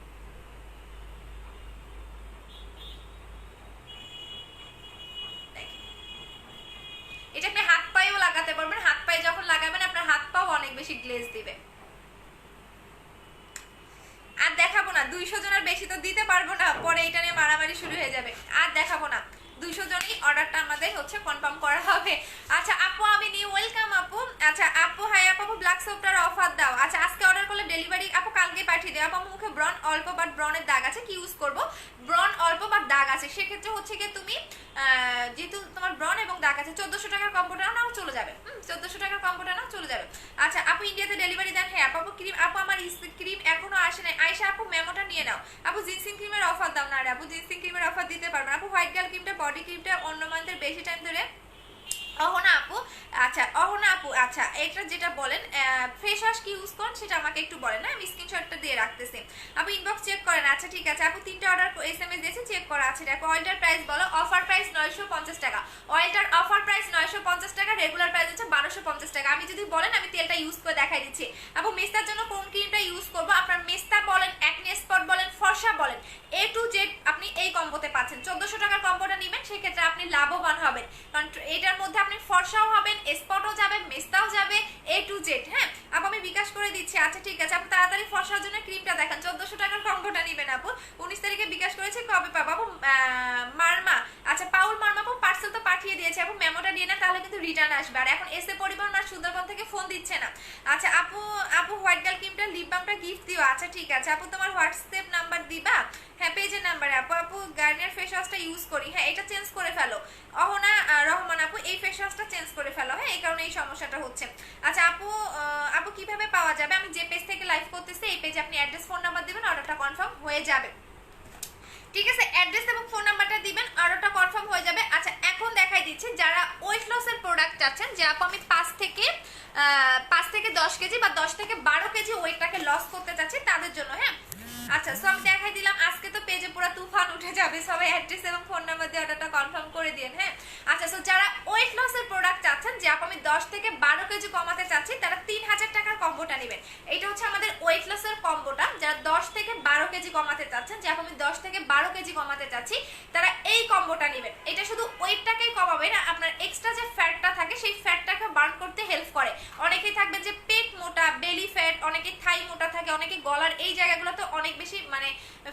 এটা আপনি হাত পায়েও লাগাতে পারবেন। হাত পায়ে যখন লাগাবেন আপনার হাত পাও অনেক বেশি গ্লেজ দিবে। আর দেখাবো না, 200 জনের বেশি তো দিতে পারবো না, পরে এটা নিয়ে মারামারি শুরু হয়ে যাবে। আর দেখাবো না, 200 জনই অর্ডারটা আমাদের হচ্ছে কনফার্ম করা হবে। আচ্ছা আপু আমি নিউ ওয়েলকাম আপু। আচ্ছা আপু হাই আপু ব্ল্যাক সোপটার অফার দাও। আচ্ছা আজকে অর্ডার করলে ডেলিভারি আপু কালকে পাঠিয়ে দেব। আপু মুখে ব্রন অল্প বাট ব্রনের দাগ আছে, কি ইউজ করব? ব্রন অল্প বাট দাগ আছে, সেক্ষেত্রে হচ্ছে কি তুমি যেহেতু তোমার ব্রন এবং দাগ আছে, 1400 টাকার কম্বোটা নাও চলে যাবে। 1400 টাকার কম্বোটা নাও চলে যাবে। আচ্ছা আপু ইন্ডিয়াতে ডেলিভারি দেন? হ্যাঁ আপু ক্রিম, আপু আমার ক্রিম এখনো আসে নাই। আয়শা আপু মেমোটা নিয়ে নাও। আপু জিনসিং ক্রিমের অফার দাও না রে আপু, জিনসিং ক্রিমের অফার দিতে পারবেন। আপু হোয়াইট গার্ল ক্রিমটা, বডি ক্রিমটা অন্য মান্থের বেশি টাইম ধরে অহনা আপু। আচ্ছা অহনা আপু, আচ্ছা এটা যেটা বলেন ফেস ওয়াশ কি ইউজ করেন সেটা আমাকে একটু বলেন না, আমি স্ক্রিনশটটা দিয়ে রাখতেছি। আপু ইনবক্স চেক করেন। আচ্ছা ঠিক আছে আপু 3টা অর্ডার এসএমএস দিয়েছি, চেক করা আছে। দেখো অয়েলটার প্রাইস বলো। অফার প্রাইস 950 টাকা, অয়েলটার অফার প্রাইস 950 টাকা, রেগুলার প্রাইস হচ্ছে 1250 টাকা। আমি যদি বলেন আমি তেলটা ইউজ করে দেখাই দিচ্ছি। আপু মেস্তার জন্য কোন ক্রিমটা ইউজ করবো? আপনার মেস্তা বলেন, অ্যাকনে স্পট বলেন, ফর্সা বলেন, A to Z আপনি এই কম্বোতে পাচ্ছেন। 1400 টাকার কম্বোটা নেবেন, সেক্ষেত্রে আপনি লাভবান হবেন, কারণ এটার মধ্যে আপনি ফর্সাও হবেন, স্পটও যাবে, মেস্তাও যাবে, A to Z। হ্যাঁ আপু আমি বিকাশ করে দিচ্ছি। আচ্ছা ঠিক আছে আপু তাড়াতাড়ি ফর্সার জন্য ক্রিমটা দেখান। 1400 টাকার কম্বোটা নেবেন আপু, 19 তারিখে বিকাশ করেছি, কবে পাবো আপু? মারমা, আচ্ছা পাউল মারমা আপু পার্সেল তো পাঠিয়ে দিয়েছে আপু, মেমোটা দিয়ে না তাহলে কিন্তু রিটার্ন আসবে। আর এখন এসে পরিবহন আর সুন্দরবন থেকে ফোন দিচ্ছে না। আচ্ছা আপু হোয়াইট গার্ল ক্রিমটা লিপ বামটা গিফট দিও। আচ্ছা ঠিক আছে আপু তোমার হোয়াটসঅ্যাপ নাম্বার দিবা? হ্যাঁ পেজের নাম্বারে আপু গার্নিয়ার ফেস ওয়াশটা ইউজ করি। হ্যাঁ এটা চেঞ্জ করে ফেলো। অহনা রহমান আপু এই ফেস ওয়াশটা চেঞ্জ করে ফেলো, হ্যাঁ এই কারণে এই সমস্যাটা হচ্ছে। আচ্ছা আপু কিভাবে পাওয়া যাবে? আমি যে পেজ থেকে লাইভ করতেছি এই পেজে আপনি অ্যাড্রেস ফোন নাম্বার দিবেন, অর্ডারটা কনফার্ম হয়ে যাবে। ঠিক আছে অ্যাড্রেস এবং ফোন নাম্বারটা দিবেন, অর্ডারটা কনফার্ম হয়ে যাবে। আচ্ছা এখন দেখাই দিচ্ছি যারা ওয়েট লসের প্রোডাক্ট চাচ্ছেন, যে আপু আমি 5 থেকে 10 কেজি বা 10 থেকে 12 কেজি ওয়েটটাকে লস করতে চাচ্ছি তাদের জন্য। হ্যাঁ আচ্ছা সো আমি দেখাই দিলাম, আজকে তো পেজে পুরো তুফান উঠে যাবে, সবাই অ্যাড্রেস এবং ফোন নাম্বার দিয়ে অর্ডারটা কনফার্ম করে দিন। হ্যাঁ আচ্ছা সো যারা ওয়েট লসের প্রোডাক্ট চাচ্ছেন, যে আপু আমি 10 থেকে 12 কেজি কমাতে চাচ্ছি, তারা 3000 টাকার কম্বোটা নেবেন। এটা হচ্ছে আমাদের ওয়েট লসের কম্বোটা। যারা 10 থেকে 12 কেজি কমাতে চাচ্ছেন, যে আপু আমি 10 থেকে 12 কেজি কমাতে চাচ্ছি, তারা এই কম্বোটা নেবেন। এটা শুধু ওয়েটটাকেই কমাবে না, আপনার এক্সট্রা যে ফ্যাটটা থাকে সেই ফ্যাটটাকে বার্ন করতে হেল্প করে। অনেকেই থাকবে যে পেট মোটা, বেলি ফ্যাট, অনেকে থাই মোটা থাকে, অনেকে গলার এই জায়গাগুলোতে অনেক বেশি মানে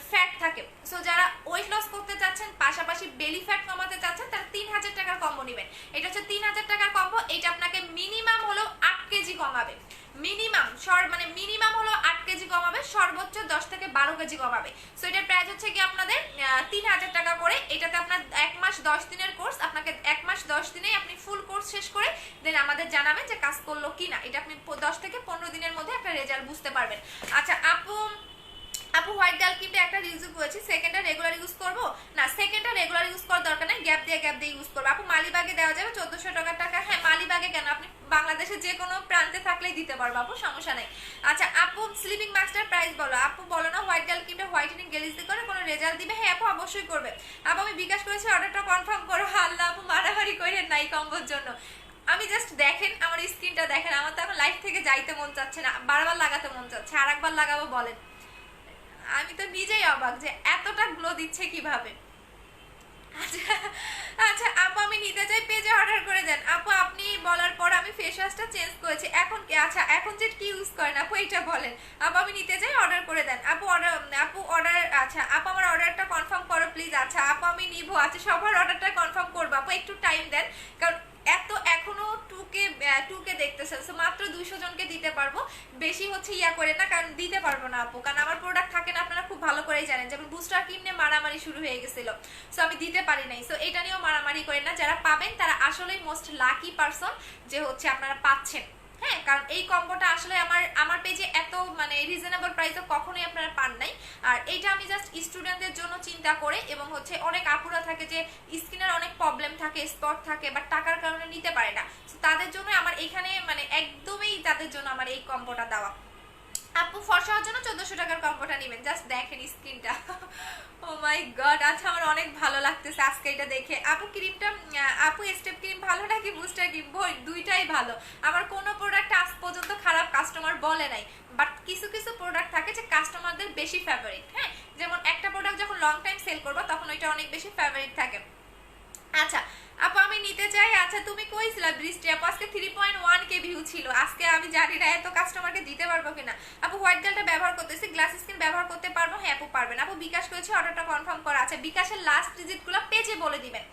ফ্যাট থাকে। সো যারা ওয়েট লস করতে চাচ্ছেন পাশাপাশি বেলি ফ্যাট কমাতে চাচ্ছেন, তারা 3000 টাকার কম্বো নেবেন। এটা হচ্ছে 3000 টাকার কম্বো। এটা আপনাকে মিনিমাম হলো 8 কেজি কমাবে, মিনিমাম হলো 8 কেজি কমাবে, সর্বোচ্চ 10 থেকে 12 কেজি কমাবে। সো এটার প্রাইস হচ্ছে কি আপনাদের 3000 টাকা করে। এটাতে আপনার 1 মাস 10 দিনের কোর্স, আপনাকে 1 মাস 10 দিনেই আপনি ফুল কোর্স শেষ করে দেন আমাদের জানাবেন যে কাজ করলো কিনা। এটা আপনি 10 থেকে 15 দিনের মধ্যে একটা রেজাল্ট বুঝতে পারবেন। আচ্ছা আপু হোয়াইট গার্ল ক্রিমটা একটা ইউজ করেছি, সেকেন্ডটা রেগুলার ইউজ করবো না? সেকেন্ডটা রেগুলার ইউজ করার দরকার নেই, গ্যাপ দিয়ে ইউজ করবো। আপু মালিবাগে দেওয়া যাবে 1400 টাকা। হ্যাঁ মালিবাগে কেন, আপনি বাংলাদেশের যে কোনো প্রান্তে থাকলেই দিতে পারবো আপু, সমস্যা নেই। আচ্ছা আপু স্লিপিং মাস্কটার প্রাইস বলো। আপু বলো না হোয়াইট গার্ল ক্রিমটা হোয়াইটেনিং গ্লেজ দিয়ে করে কোনো রেজাল্ট দিবে? হ্যাঁ আপু অবশ্যই করবে। আপু আমি বিকাশ করেছি, অর্ডারটা কনফার্ম করো। আল্লাহ আপু মারামারি করেন নাই কম্বোর জন্য। আমি জাস্ট দেখেন আমার স্কিনটা দেখেন, আমার তো এখন লাইফ থেকে যাইতে মন চাচ্ছে না, বারবার লাগাতে মন চাচ্ছে, আর একবার লাগাবো বলেন। আমি তো নিজেই অবাক যে এতটা গ্লো দিচ্ছে কিভাবে। আচ্ছা আচ্ছা আপু আমি নিতে চাই, পেজে অর্ডার করে দেন। আপু আপনি বলার পর আমি ফেস ওয়াশটা চেঞ্জ করেছি এখন কি, আচ্ছা এখন যে কি ইউজ করেন আপু এটা বলেন। আপু আমি নিতে চাই, অর্ডার করে দেন। আপু অর্ডার, আচ্ছা আপু আমার অর্ডারটা কনফার্ম করো প্লিজ। আচ্ছা আপু আমি নিব, আচ্ছা সবার অর্ডারটা কনফার্ম করবো আপু, একটু টাইম দেন, কারণ এত এখনো টুকে দেখতেছেন, সো মাত্র 200 জনকে দিতে পারবো, বেশি হচ্ছে ইয়া করে না, কারণ দিতে পারবো না আপু, কারণ আমার প্রোডাক্ট থাকে না, আপনারা খুব ভালো করেই জানেন, যেমন বুস্টার ক্রিম নিয়ে মারামারি শুরু হয়ে গেছিল, সো আমি দিতে পারি নাই। সো এটা নিয়েও মারামারি করেন না, যারা পাবেন তারা আসলেই মোস্ট লাকি পারসন যে হচ্ছে আপনারা পাচ্ছেন। হ্যাঁ কারণ এই কম্বোটা আসলে আমার পেজে এত মানে রিজনেবল প্রাইসে কখনোই আপনারা পান নাই। আর এইটা আমি জাস্ট স্টুডেন্টদের জন্য চিন্তা করে, এবং হচ্ছে অনেক আপুরা থাকে যে স্কিনের অনেক প্রবলেম থাকে, স্পট থাকে, বাট টাকার কারণে নিতে পারে না, তাদের জন্য আমার এখানে মানে একদমই তাদের জন্য আমার এই কম্বোটা দেওয়া। আপু ফর্সা হওয়ার জন্য 1400 টাকার কম্বোটা নেবেন, জাস্ট দেখেন স্কিনটা, ও মাই গড। আচ্ছা আমার অনেক ভালো লাগতেছে আজকে এটা দেখে। আপু ক্রিমটা, আপু স্টেপ ক্রিম ভালো নাকি বুস্টার ক্রিম? দুইটাই ভালো, আমার কোনো প্রোডাক্ট আজ পর্যন্ত খারাপ কাস্টমার বলে নাই, বাট কিছু কিছু প্রোডাক্ট থাকে যে কাস্টমারদের বেশি ফেভারিট। হ্যাঁ যেমন একটা প্রোডাক্ট যখন লং টাইম সেল করবো তখন ওইটা অনেক বেশি ফেভারিট থাকে। আচ্ছা আপু আমি নিতে চাই। আচ্ছা তুমি কইছিলা বৃষ্টি আপু আজকে 3.1k ভিউ ছিল, আজকে আমি জানি না এত কাস্টমারকে দিতে পারবো কিনা। আপু হোয়াইট গার্লটা ব্যবহার করতেছি, গ্লাস স্কিন ব্যবহার করতে পারবো? হ্যাঁ আপু পারবেন। আপু বিকাশ করেছি, অর্ডারটা কনফার্ম করা। আচ্ছা বিকাশের লাস্ট ডিজিটগুলো পেজে বলে দিবেন,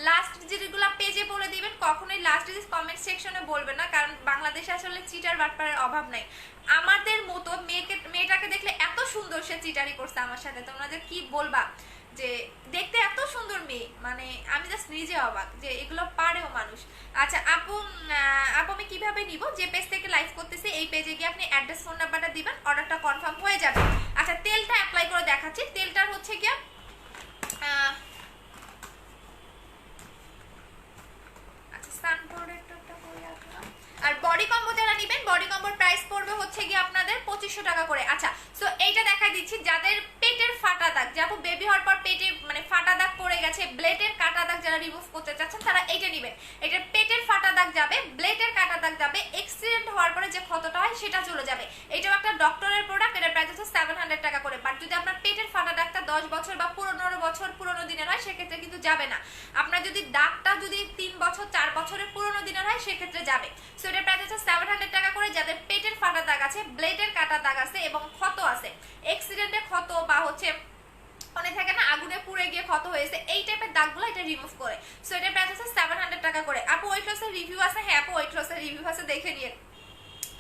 লাস্ট ডিজিটগুলো পেজে বলে দিবেন, কখনোই লাস্ট ডিজিট কমেন্ট সেকশনে বলবেন না, কারণ বাংলাদেশে আসলে চিটার বাটপারের অভাব নাই। আমাদের মতো মেয়েটাকে দেখলে এত সুন্দর সে চিটারি করছে আমার সাথে, তোমরা যে কি বলবা যে দেখতে এত সুন্দর মেয়ে, মানে আমি জাস্ট নিজে অবাক যে এগুলো পারেও মানুষ। আচ্ছা আপু আপু আমি কিভাবে নিব? যে পেজ থেকে লাইভ করতেছি এই পেজে গিয়ে আপনি অ্যাড্রেস ফোন নাম্বারটা দিবেন, অর্ডারটা কনফার্ম হয়ে যাবে। আচ্ছা তেলটা অ্যাপ্লাই করে দেখাচ্ছি, তেলটার হচ্ছে গিয়ে আচ্ছা সান প্রোডাক্টটা করে রাখলাম। আর বডি কম্বো যারা নেবেন, বডি কম্বোর প্রাইস পড়বে হচ্ছে গিয়ে আপনাদের 2500 টাকা করে। আচ্ছা সো এইটা দেখাই দিচ্ছি, যাদের পেটের ফাটা দাগ, যে আপু বেবি হওয়ার পর পেটে মানে ফাটা দাগ পড়ে গেছে, ব্লেডের কাটা দাগ যারা রিমুভ করতে চাচ্ছেন তারা এইটা নেবেন। এটার পেটের ফাটা দাগ যাবে, ব্লেডের কাটা দাগ যাবে, অ্যাক্সিডেন্ট হওয়ার পরে যে ক্ষতটা হয় সেটা চলে যাবে। এটাও একটা ডক্টরের প্রোডাক্ট, এটার প্রাইস হচ্ছে 700 টাকা করে। বাট যদি আপনার পেটের ফাটা দাগটা 10 বছর বা 15 বছর পুরনো দিনের হয় সেক্ষেত্রে কিন্তু যাবে না। আপনার যদি দাগটা যদি 3 বছর 4 বছরের পুরনো দিনের হয় সেক্ষেত্রে যাবে। সো এটার প্রাইস হচ্ছে 700 টাকা করে। যাদের পেটের ফাটা দাগ আছে, ব্লেডের কাটা দাগ আছে এবং ক্ষত আছে, অ্যাক্সিডেন্টে ক্ষত বা হচ্ছে অনেক থাকে না আগুনে পুড়ে গিয়ে ক্ষত হয়েছে, এই টাইপের দাগগুলো এটা রিমুভ করে। সো এটার প্রাইস হচ্ছে 700 টাকা করে। আপু ওয়েট লসের রিভিউ আছে? হ্যাঁ আপু ওয়েট লসের রিভিউ আছে, দেখে নিয়ে।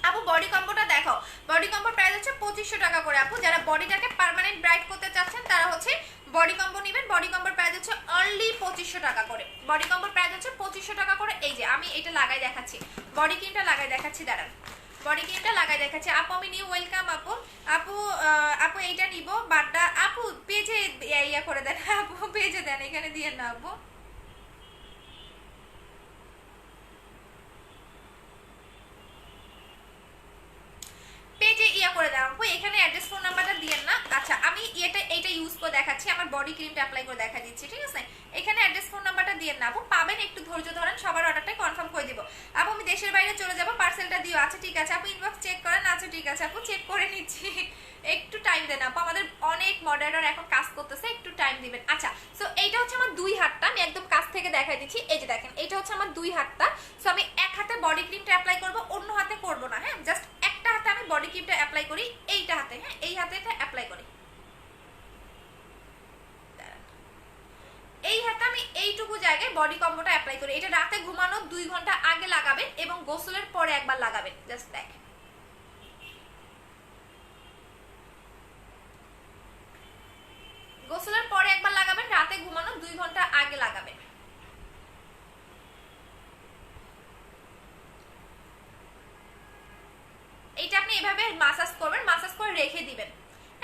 আপু বডি কম্বোটা দেখো, বডি কম্বোর প্রাইস হচ্ছে 2500 টাকা করে। আপু যারা বডিটাকে পার্মানেন্ট ব্রাইট করতে চাচ্ছেন তারা হচ্ছে বডি কম্বো নেবেন, বডি কম্বোর প্রাইস হচ্ছে অনলি 2500 টাকা করে। বডি কম্বোর প্রাইস হচ্ছে 2500 টাকা করে। এই যে আমি এটা লাগাই দেখাচ্ছি, বডি ক্রিমটা লাগাই দেখাচ্ছি, দাঁড়ান বডি ক্রিমটা লাগাই দেখাচ্ছি। আপু আমি নিউ ওয়েলকাম আপু। আপু আপু এইটা নিব বাড্ডা। আপু পেজে ইয়া করে দেন, আপু পেজে দেন, এখানে দিয়ে না আপু। পেজে ইয়া করে দাও আপু, এখানে অ্যাড্রেস ফোন নাম্বারটা দিয়েন না। আচ্ছা আমি এইটা ইউজ করে দেখাচ্ছি, আমার বডি ক্রিমটা অ্যাপ্লাই করে দেখা দিচ্ছি, ঠিক আছে? এখানে অ্যাড্রেস ফোন নাম্বারটা দিয়েন না আপু, পাবেন, একটু ধৈর্য ধরেন, সবার অর্ডারটাই কনফার্ম করে দিব। আপু আমি দেশের বাইরে চলে যাব, পার্সেলটা দিও। আচ্ছা ঠিক আছে আপু, ইনবক্স চেক করেন। আচ্ছা ঠিক আছে আপু, চেক করে নিচ্ছি, একটু টাইম দেন আপু, আমাদের অনেক মডারেটর এখন কাজ করতেছে, একটু টাইম দিবেন। আচ্ছা সো এইটা হচ্ছে আমার দুই হাতটা, আমি একদম কাছ থেকে দেখাই দিচ্ছি। এই যে দেখেন এটা হচ্ছে আমার দুই হাতটা। সো আমি এক হাতে বডি ক্রিমটা অ্যাপ্লাই করব, অন্য হাতে করব না। হ্যাঁ জাস্ট একটা হাতে আমি বডি ক্রিমটা অ্যাপ্লাই করি, এইটা হাতে, হ্যাঁ এই হাতে এটা অ্যাপ্লাই করি, এই হাতে আমি এইটুকু জায়গায় বডি কম্বোটা অ্যাপ্লাই করি। এটা রাতে ঘুমানোর 2 ঘন্টা আগে লাগাবেন এবং গোসলের পরে একবার লাগাবেন, জাস্ট দেখ। গোসলের পরে একবার লাগাবেন, রাতে ঘুমানোর 2 ঘন্টা আগে লাগাবেন। এইটা আপনি এভাবে মাসাজ করবেন, মাসাজ করে রেখে দিবেন।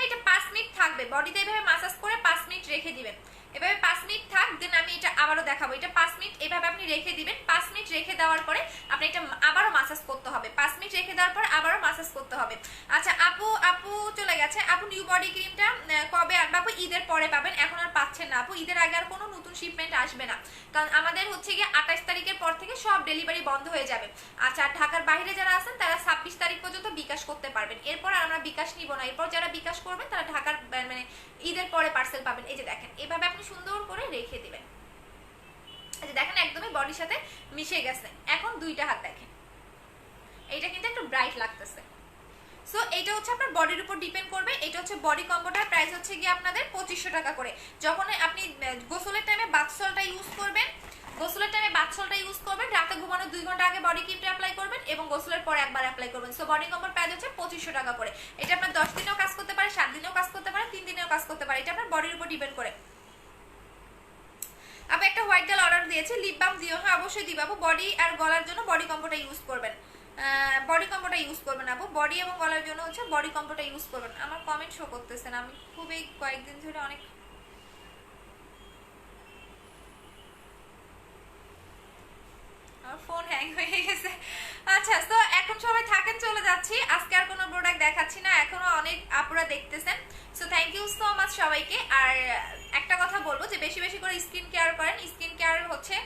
এটা 5 মিনিট থাকবে বডিতে, এভাবে মাসাজ করে 5 মিনিট রেখে দিবেন। এভাবে 5 মিনিট থাক, দেন আমি এটা আবারও দেখাবো। এটা 5 মিনিট এভাবে আপনি রেখে দিবেন। 5 মিনিট রেখে দেওয়ার পরে আপনি এটা আবারও মাসাজ করতে হবে। 5 মিনিট রেখে দেওয়ার পর আবারও মাসাজ করতে হবে। আচ্ছা আপু চলে গেছে। আপু নিউ বডি ক্রিমটা কবে আসবে? আপু ঈদের পরে পাবেন, এখন আর পাচ্ছেন না আপু। ঈদের আগে আর কোনো নতুন শিপমেন্ট আসবে না, কারণ আমাদের হচ্ছে গিয়ে 28 তারিখের পর থেকে সব ডেলিভারি বন্ধ হয়ে যাবে। আচ্ছা ঢাকার বাইরে যারা আছেন তারা 26 তারিখ পর্যন্ত বিকাশ করতে পারবেন, এরপর আর আমরা বিকাশ নিব না। এরপর যারা বিকাশ করবেন তারা ঢাকার মানে ঈদের পরে পার্সেল পাবেন। এই যে দেখেন এভাবে আপনি সুন্দর করে রেখে দিবেন। এই যে দেখেন একদমই বডির সাথে মিশে গেছে। এখন দুইটা হাত দেখেন, এইটা কিন্তু একটু ব্রাইট লাগতেছে। সো এইটা হচ্ছে আপনার বডির উপর ডিপেন্ড করবে। এটা হচ্ছে বডি কম্বোটার প্রাইস হচ্ছে গিয়ে আপনাদের 2500 টাকা করে। যখন আপনি গোসলের টাইমে বাথসলটা ইউজ করবেন, রাতে ঘুমানোর 2 ঘন্টা আগে বডি ক্রিমটা অ্যাপ্লাই করবেন এবং গোসলের পরে একবার অ্যাপ্লাই করবেন। সো বডি কম্বোর প্রাইস হচ্ছে 2500 টাকা করে। এটা আপনার 10 দিনেও কাজ করতে পারে, 7 দিনেও কাজ করতে পারে, 3 দিনেও কাজ করতে পারে। এটা আপনার বডির উপর ডিপেন্ড করে। আপু একটা হোয়াইট জেল অর্ডার দিয়েছি, লিপ বাম দিও। হ্যাঁ অবশ্যই দিব আপু। বডি আর গলার জন্য বডি কম্বোটা ইউজ করবেন, আপু। বডি এবং গলার জন্য হচ্ছে বডি কম্বোটা ইউজ করবেন। আমার কমেন্ট শো করতেছে না, আমি খুবই কয়েকদিন ধরে অনেক ফোন হ্যাং হয়ে গেছে। আচ্ছা তো এখন সবাই থাকেন, চলে যাচ্ছি। আজকে আর কোনো প্রোডাক্ট দেখাচ্ছি না, এখনো অনেক আপুরা দেখতেছেন। So thank you so much সবাইকে। আর একটা কথা বলবো যে বেশি বেশি করে স্কিন কেয়ার করেন। স্কিন কেয়ার হচ্ছে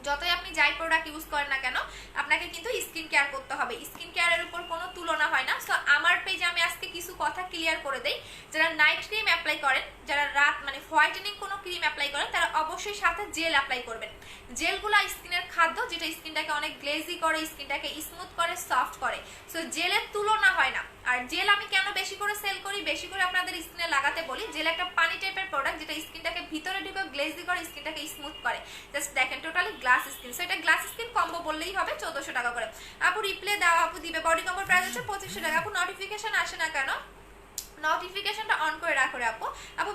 যতই আপনি যাই প্রোডাক্ট ইউজ করেন না কেন, আপনাকে কিন্তু স্কিন কেয়ার করতে হবে। স্কিন কেয়ারের উপর কোনো তুলনা হয় না। সো আমার পেজে আমি আজকে কিছু কথা ক্লিয়ার করে দেই। যারা নাইট ক্রিম অ্যাপ্লাই করেন, যারা রাত মানে হোয়াইটেনিং কোনো ক্রিম অ্যাপ্লাই করেন, তারা অবশ্যই সাথে জেল অ্যাপ্লাই করবেন। জেলগুলো স্কিনের খাদ্য, যেটা স্কিনটাকে অনেক গ্লেজি করে, স্কিনটাকে স্মুথ করে, সফট করে। সো জেলের তুলনা হয় না। আর জেল আমি কেন বেশি করে সেল করি, বেশি করে আপনাদের স্কিনে লাগাতে বলি, জেল একটা পানি টাইপের প্রোডাক্ট, যেটা স্কিনটাকে ভিতরে ঢুকে গ্লেজি করে, স্কিনটাকে স্মুথ করে। জাস্ট দেখেন টোটালি গ্লাস স্কিন। সো এটা গ্লাস স্কিন কম্বো বললেই হবে 1400 টাকা করে। আপু রিপ্লে দাও, আপু দিবে। বডি কম্বোর প্রাইস হচ্ছে 2500 টাকা। আপু নোটিফিকেশন আসে না কেন? নোটিফিকেশনটা অন করে রাখো রে আপু। আপু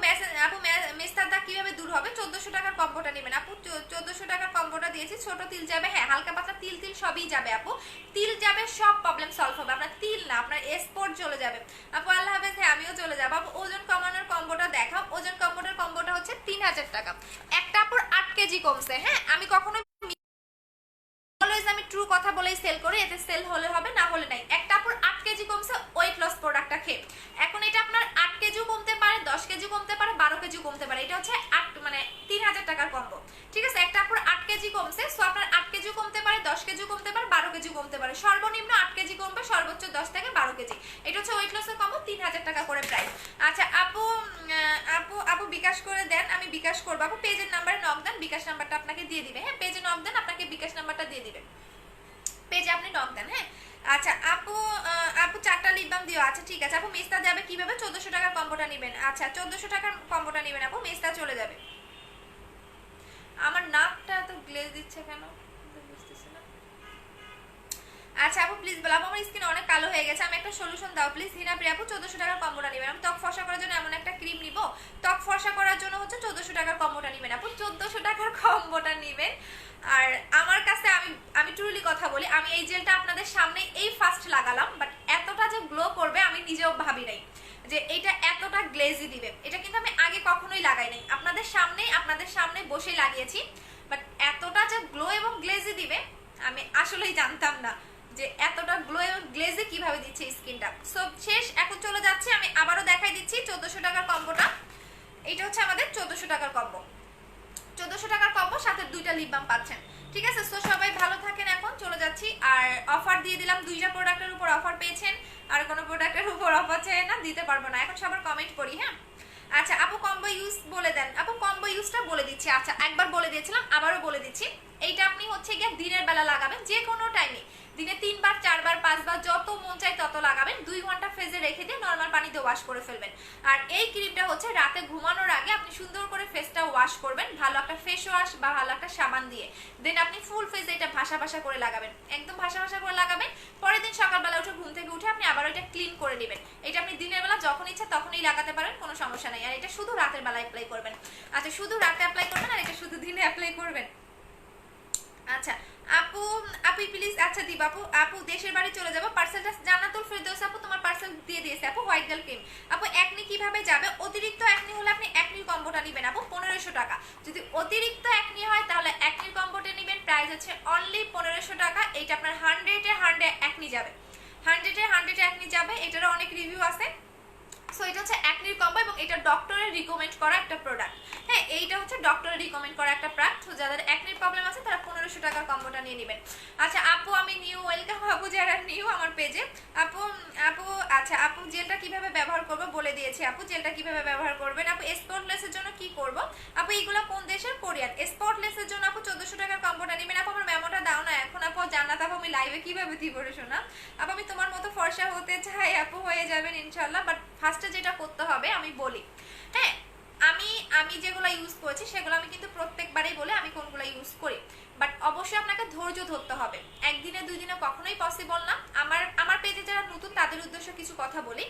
মেস্তার দাগ কিভাবে দূর হবে? 1400 টাকার কম্বোটা নেবেন আপু। 1400 টাকার কম্বোটা দিয়েছি। ছোট তিল যাবে, হ্যাঁ হালকা পাতলা তিল সবই যাবে আপু। তিল যাবে, সব প্রবলেম সলভ হবে। আপনার তিল না, আপনার স্পট চলে যাবে আপু। আল্লাহ হাফেজ। হ্যাঁ আমিও চলে যাবো আপু। ওজন কমানোর কম্বোটা দেখাও। ওজন কমানোর কম্বোটা হচ্ছে 3000 টাকা। একটা আপুর 8 কেজি কমছে। হ্যাঁ আমি কখনো অলওয়েজ আমি ট্রু কথা বলেই সেল করি, এতে সেল হলে হবে, না হলে নাই। একটা আপুর 8 কেজি কমছে ওয়েট লস প্রোডাক্টটা খেয়ে। এখন এটা আপনার 8 কেজিও কমতে পারে, 10 কেজি কমতে পারে, 12 কেজিও কমতে পারে। এটা হচ্ছে 3000 টাকার কম্বো, ঠিক আছে। একটা আপুর 8 কেজি কমছে, সো আপনার 8 কেজিও কমতে পারে, 10 কেজিও কমতে পারে, 12 কেজিও কমতে পারে। সর্বনিম্ন 8 কেজি কমবে, সর্বোচ্চ 10 থেকে 12 কেজি। এটা হচ্ছে ওয়েট লসের কম্বো, 3000 টাকা করে প্রাইস। আচ্ছা আপু আপু বিকাশ করে দেন। আমি বিকাশ করবো আপু। পেজের নাম্বারে নক দেন, বিকাশ নাম্বারটা আপনাকে দিয়ে দিবে। হ্যাঁ পেজে নক দেন, আপনাকে বিকাশ নাম্বারটা দিয়ে দিবে। পেজে আপনি নক দেন। হ্যাঁ আচ্ছা আপু 4টা লিপ বাম দিও। আচ্ছা ঠিক আছে আপু। মেস্তা যাবে কিভাবে? 1400 টাকার কম্বোটা নেবেন। আচ্ছা 1400 টাকার কম্বোটা নেবেন আপু, মেস্তা চলে যাবে। আমার নাকটা তো গ্লেজ দিচ্ছে কেন বুঝতেছি না। আচ্ছা আপু প্লিজ বলো। আপু আমার স্কিন অনেক কালো হয়ে গেছে, আমি একটা সলিউশন দাও প্লিজ। হিনা প্রিয়া আপু 1400 টাকার কম্বোটা নেবেন। আমি ত্বক ফর্সা করার জন্য এমন একটা ক্রিম নিব, ত্বক ফর্সা করার জন্য হচ্ছে 1400 টাকার কম্বোটা নেবেন আপু। 1400 টাকার কম্বোটা নেবেন। আর আমার কাছে আমি ট্রুলি কথা বলি, আমি এই জেলটা আপনাদের সামনে এই ফার্স্ট লাগালাম, বাট এতটা যে গ্লো করবে আমি নিজেও ভাবি নাই যে এটা এতটা গ্লেজি দিবে। এটা কিন্তু আমি আগে কখনোই লাগাই নাই, আপনাদের সামনে বসে লাগিয়েছি, বাট এতটা যে গ্লো এবং গ্লেজি দিবে আমি আসলেই জানতাম না যে এতটা গ্লো এবং গ্লেজি কিভাবে দিচ্ছে স্কিনটা। সো শেষ, এখন চলে যাচ্ছি। আমি আবারও দেখাই দিচ্ছি 1400 টাকার কম্বোটা। এটা হচ্ছে আমাদের 1400 টাকার কম্বো। 1400 টাকার কম্বো, সাথে 2টা লিপ বাম পাচ্ছেন, ঠিক আছে। সো সবাই ভালো থাকেন, এখন চলে যাচ্ছি। আর অফার দিয়ে দিলাম, 2টা প্রোডাক্টের উপর অফার পেয়েছেন, আর কোনো প্রোডাক্টের উপর অফার চাই না, দিতে পারবো না। এখন সবার কমেন্ট করি। হ্যাঁ আচ্ছা আপু কম্বো ইউজ বলে দেন আপু। কম্বো ইউজটা বলে দিচ্ছি। আচ্ছা একবার বলে দিয়েছিলাম, আবারও বলে দিচ্ছি। এইটা আপনি হচ্ছে গিয়ে দিনের বেলা লাগাবেন, যে কোনো টাইমে, দিনে 3 বার 4 বার 5 বার যত মন চায় তত লাগাবেন। 2 ঘন্টা ফ্রিজে রেখে দিয়ে নরমাল পানিতে ওয়াশ করে ফেলবেন। আর এই ক্রিমটা হচ্ছে রাতে ঘুমানোর আগে আপনি সুন্দর করে ফেসটা ওয়াশ করবেন, ভালো একটা ফেস ওয়াশ বা ভালো একটা সাবান দিয়ে। দেন আপনি ফুল ফেসে এটা ভাসা ভাসা করে লাগাবেন, একদম ভাসা ভাসা করে লাগাবেন। পরের দিন সকালবেলা উঠে ঘুম থেকে উঠে আপনি আবার এটা ক্লিন করে নেবেন। এটা আপনি দিনের বেলা যখন ইচ্ছা তখনই লাগাতে পারেন, কোনো সমস্যা নেই। আর এটা শুধু রাতের বেলা অ্যাপ্লাই করবেন। আচ্ছা শুধু রাতে অ্যাপ্লাই করবেন, আর এটা শুধু দিনে অ্যাপ্লাই করবেন। আচ্ছা আপু প্লিজ। আচ্ছা দিব আপু। আপু দেশের বাড়ি চলে যাবো, পার্সেলটা জান্নাতুল ফেরদৌস আপু তোমার পার্সেল দিয়ে দিয়েছি। গেছে আপু হোয়াইট গার্ল ক্রিম। আপু একনি কিভাবে যাবে? অতিরিক্ত একনি হলে আপনি একনির কম্বোটা নেবেন আপু 1500 টাকা। যদি অতিরিক্ত একনি হয় তাহলে একনির কম্বোটা নেবেন, প্রাইস হচ্ছে অনলি 1500 টাকা। এটা আপনার 100-এ 100 একনি যাবে, 100-এ 100 একনি যাবে। এটারও অনেক রিভিউ আছে। সো এটা হচ্ছে একনির কম্বো এবং এটা ডক্টরের রিকমেন্ড করা একটা প্রোডাক্ট। হ্যাঁ, এইটা হচ্ছে ডক্টরের রিকমেন্ড করা একটা প্রোডাক্ট। তো যাদের একনির প্রবলেম আছে তারা 1500 টাকার কম্বোটা নিয়ে নেবেন। আচ্ছা আপু আমি নিউ, ওয়েলকাম আপু যারা নিউ আমার পেজে। আপু আপু আচ্ছা আপু জেলটা কিভাবে ব্যবহার করব বলে দিয়েছি আপু, জেলটা কিভাবে ব্যবহার করবেন। আপু স্পটলেসের জন্য কি করব? আপু এইগুলো কোন দেশের? কোরিয়ান। স্পটলেসের জন্য আপু 1400 টাকার কম্বোটা নেবেন। আপু আমার মেমোটা দাও না এখন আপু। জান্নাত আপু আমি লাইভে কিভাবে দিব রে শোনা? আপু আমি তোমার মতো ফর্সা হতে চাই আপু, হয়ে যাবেন ইনশাআল্লাহ। বাট ফার্স্টে যেটা করতে হবে আমি বলি, হ্যাঁ আমি যেগুলো ইউজ করেছি সেগুলো আমি কিন্তু প্রত্যেকবারই বলে আমি কোনগুলো ইউজ করি। বাট অবশ্যই আপনাকে ধৈর্য ধরতে হবে, একদিনে 2 দিনে কখনোই পসিবল না। আমার পেজে যারা নতুন তাদের উদ্দেশ্যে কিছু কথা বলি।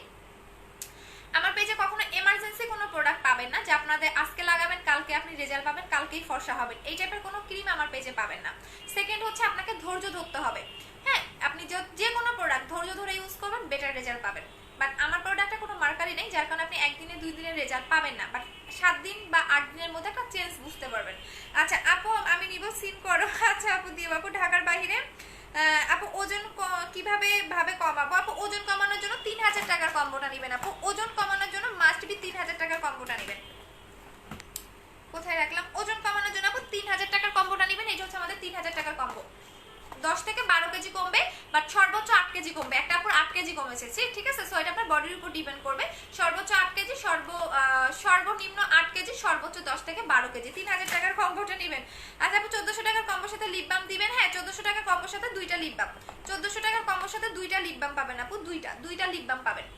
আমার পেজে কখনো এমার্জেন্সি কোনো প্রোডাক্ট পাবেন না যে আপনাদের আজকে লাগাবেন কালকে আপনি রেজাল্ট পাবেন, কালকেই ফর্সা হবেন, এই টাইপের কোনো ক্রিম আমার পেজে পাবেন না। সেকেন্ড হচ্ছে আপনাকে ধৈর্য ধরতে হবে। হ্যাঁ, আপনি যে কোনো প্রোডাক্ট ধৈর্য ধরে ইউজ করবেন, বেটার রেজাল্ট পাবেন। বাট আমার প্রোডাক্টে কোনো মার্কারি নেই, যার কারণে আপনি একদিনে 2 দিনের রেজাল্ট পাবেন না, বাট 7 দিন বা 8 দিনের মধ্যে একটা চেঞ্জ বুঝতে পারবেন। আচ্ছা আপু আমি নিব সিন করো। আচ্ছা আপু দিয়ে আপু ঢাকার বাইরে। আপু ওজন কিভাবে কমাবো? আপু ওজন কমানোর জন্য 3000 টাকার কম্বোটা নেবেন আপু। ওজন কমানোর জন্য মাস্ট বি 3000 টাকার কম্বোটা নেবেন। কোথায় রাখলাম? ওজন কমানোর জন্য আপু 3000 টাকার কম্বোটা নেবেন। এটা হচ্ছে আমাদের 3000 টাকার কম্বো। 10 থেকে 12 কেজি কমবে, বাট সর্বোচ্চ 8 কেজি কমবে। একটা আপুর 8 কেজি কমেছে, ঠিক আছে। সো এটা আপনার বডির উপর ডিপেন্ড করবে। সর্বোচ্চ 8 কেজি, সর্বনিম্ন 8 কেজি, সর্বোচ্চ 10 থেকে 12 কেজি। 3000 টাকার কম্বোটা নেবেন। আচ্ছা আপু 1400 টাকার কম্বোর সাথে লিপ বাম দিবেন? হ্যাঁ 1400 টাকার কম্বোর সাথে 2টা লিপ বাম। 1400 টাকার কম্বোর সাথে 2টা লিপ বাম পাবেন আপু, 2টা লিপ বাম পাবেন।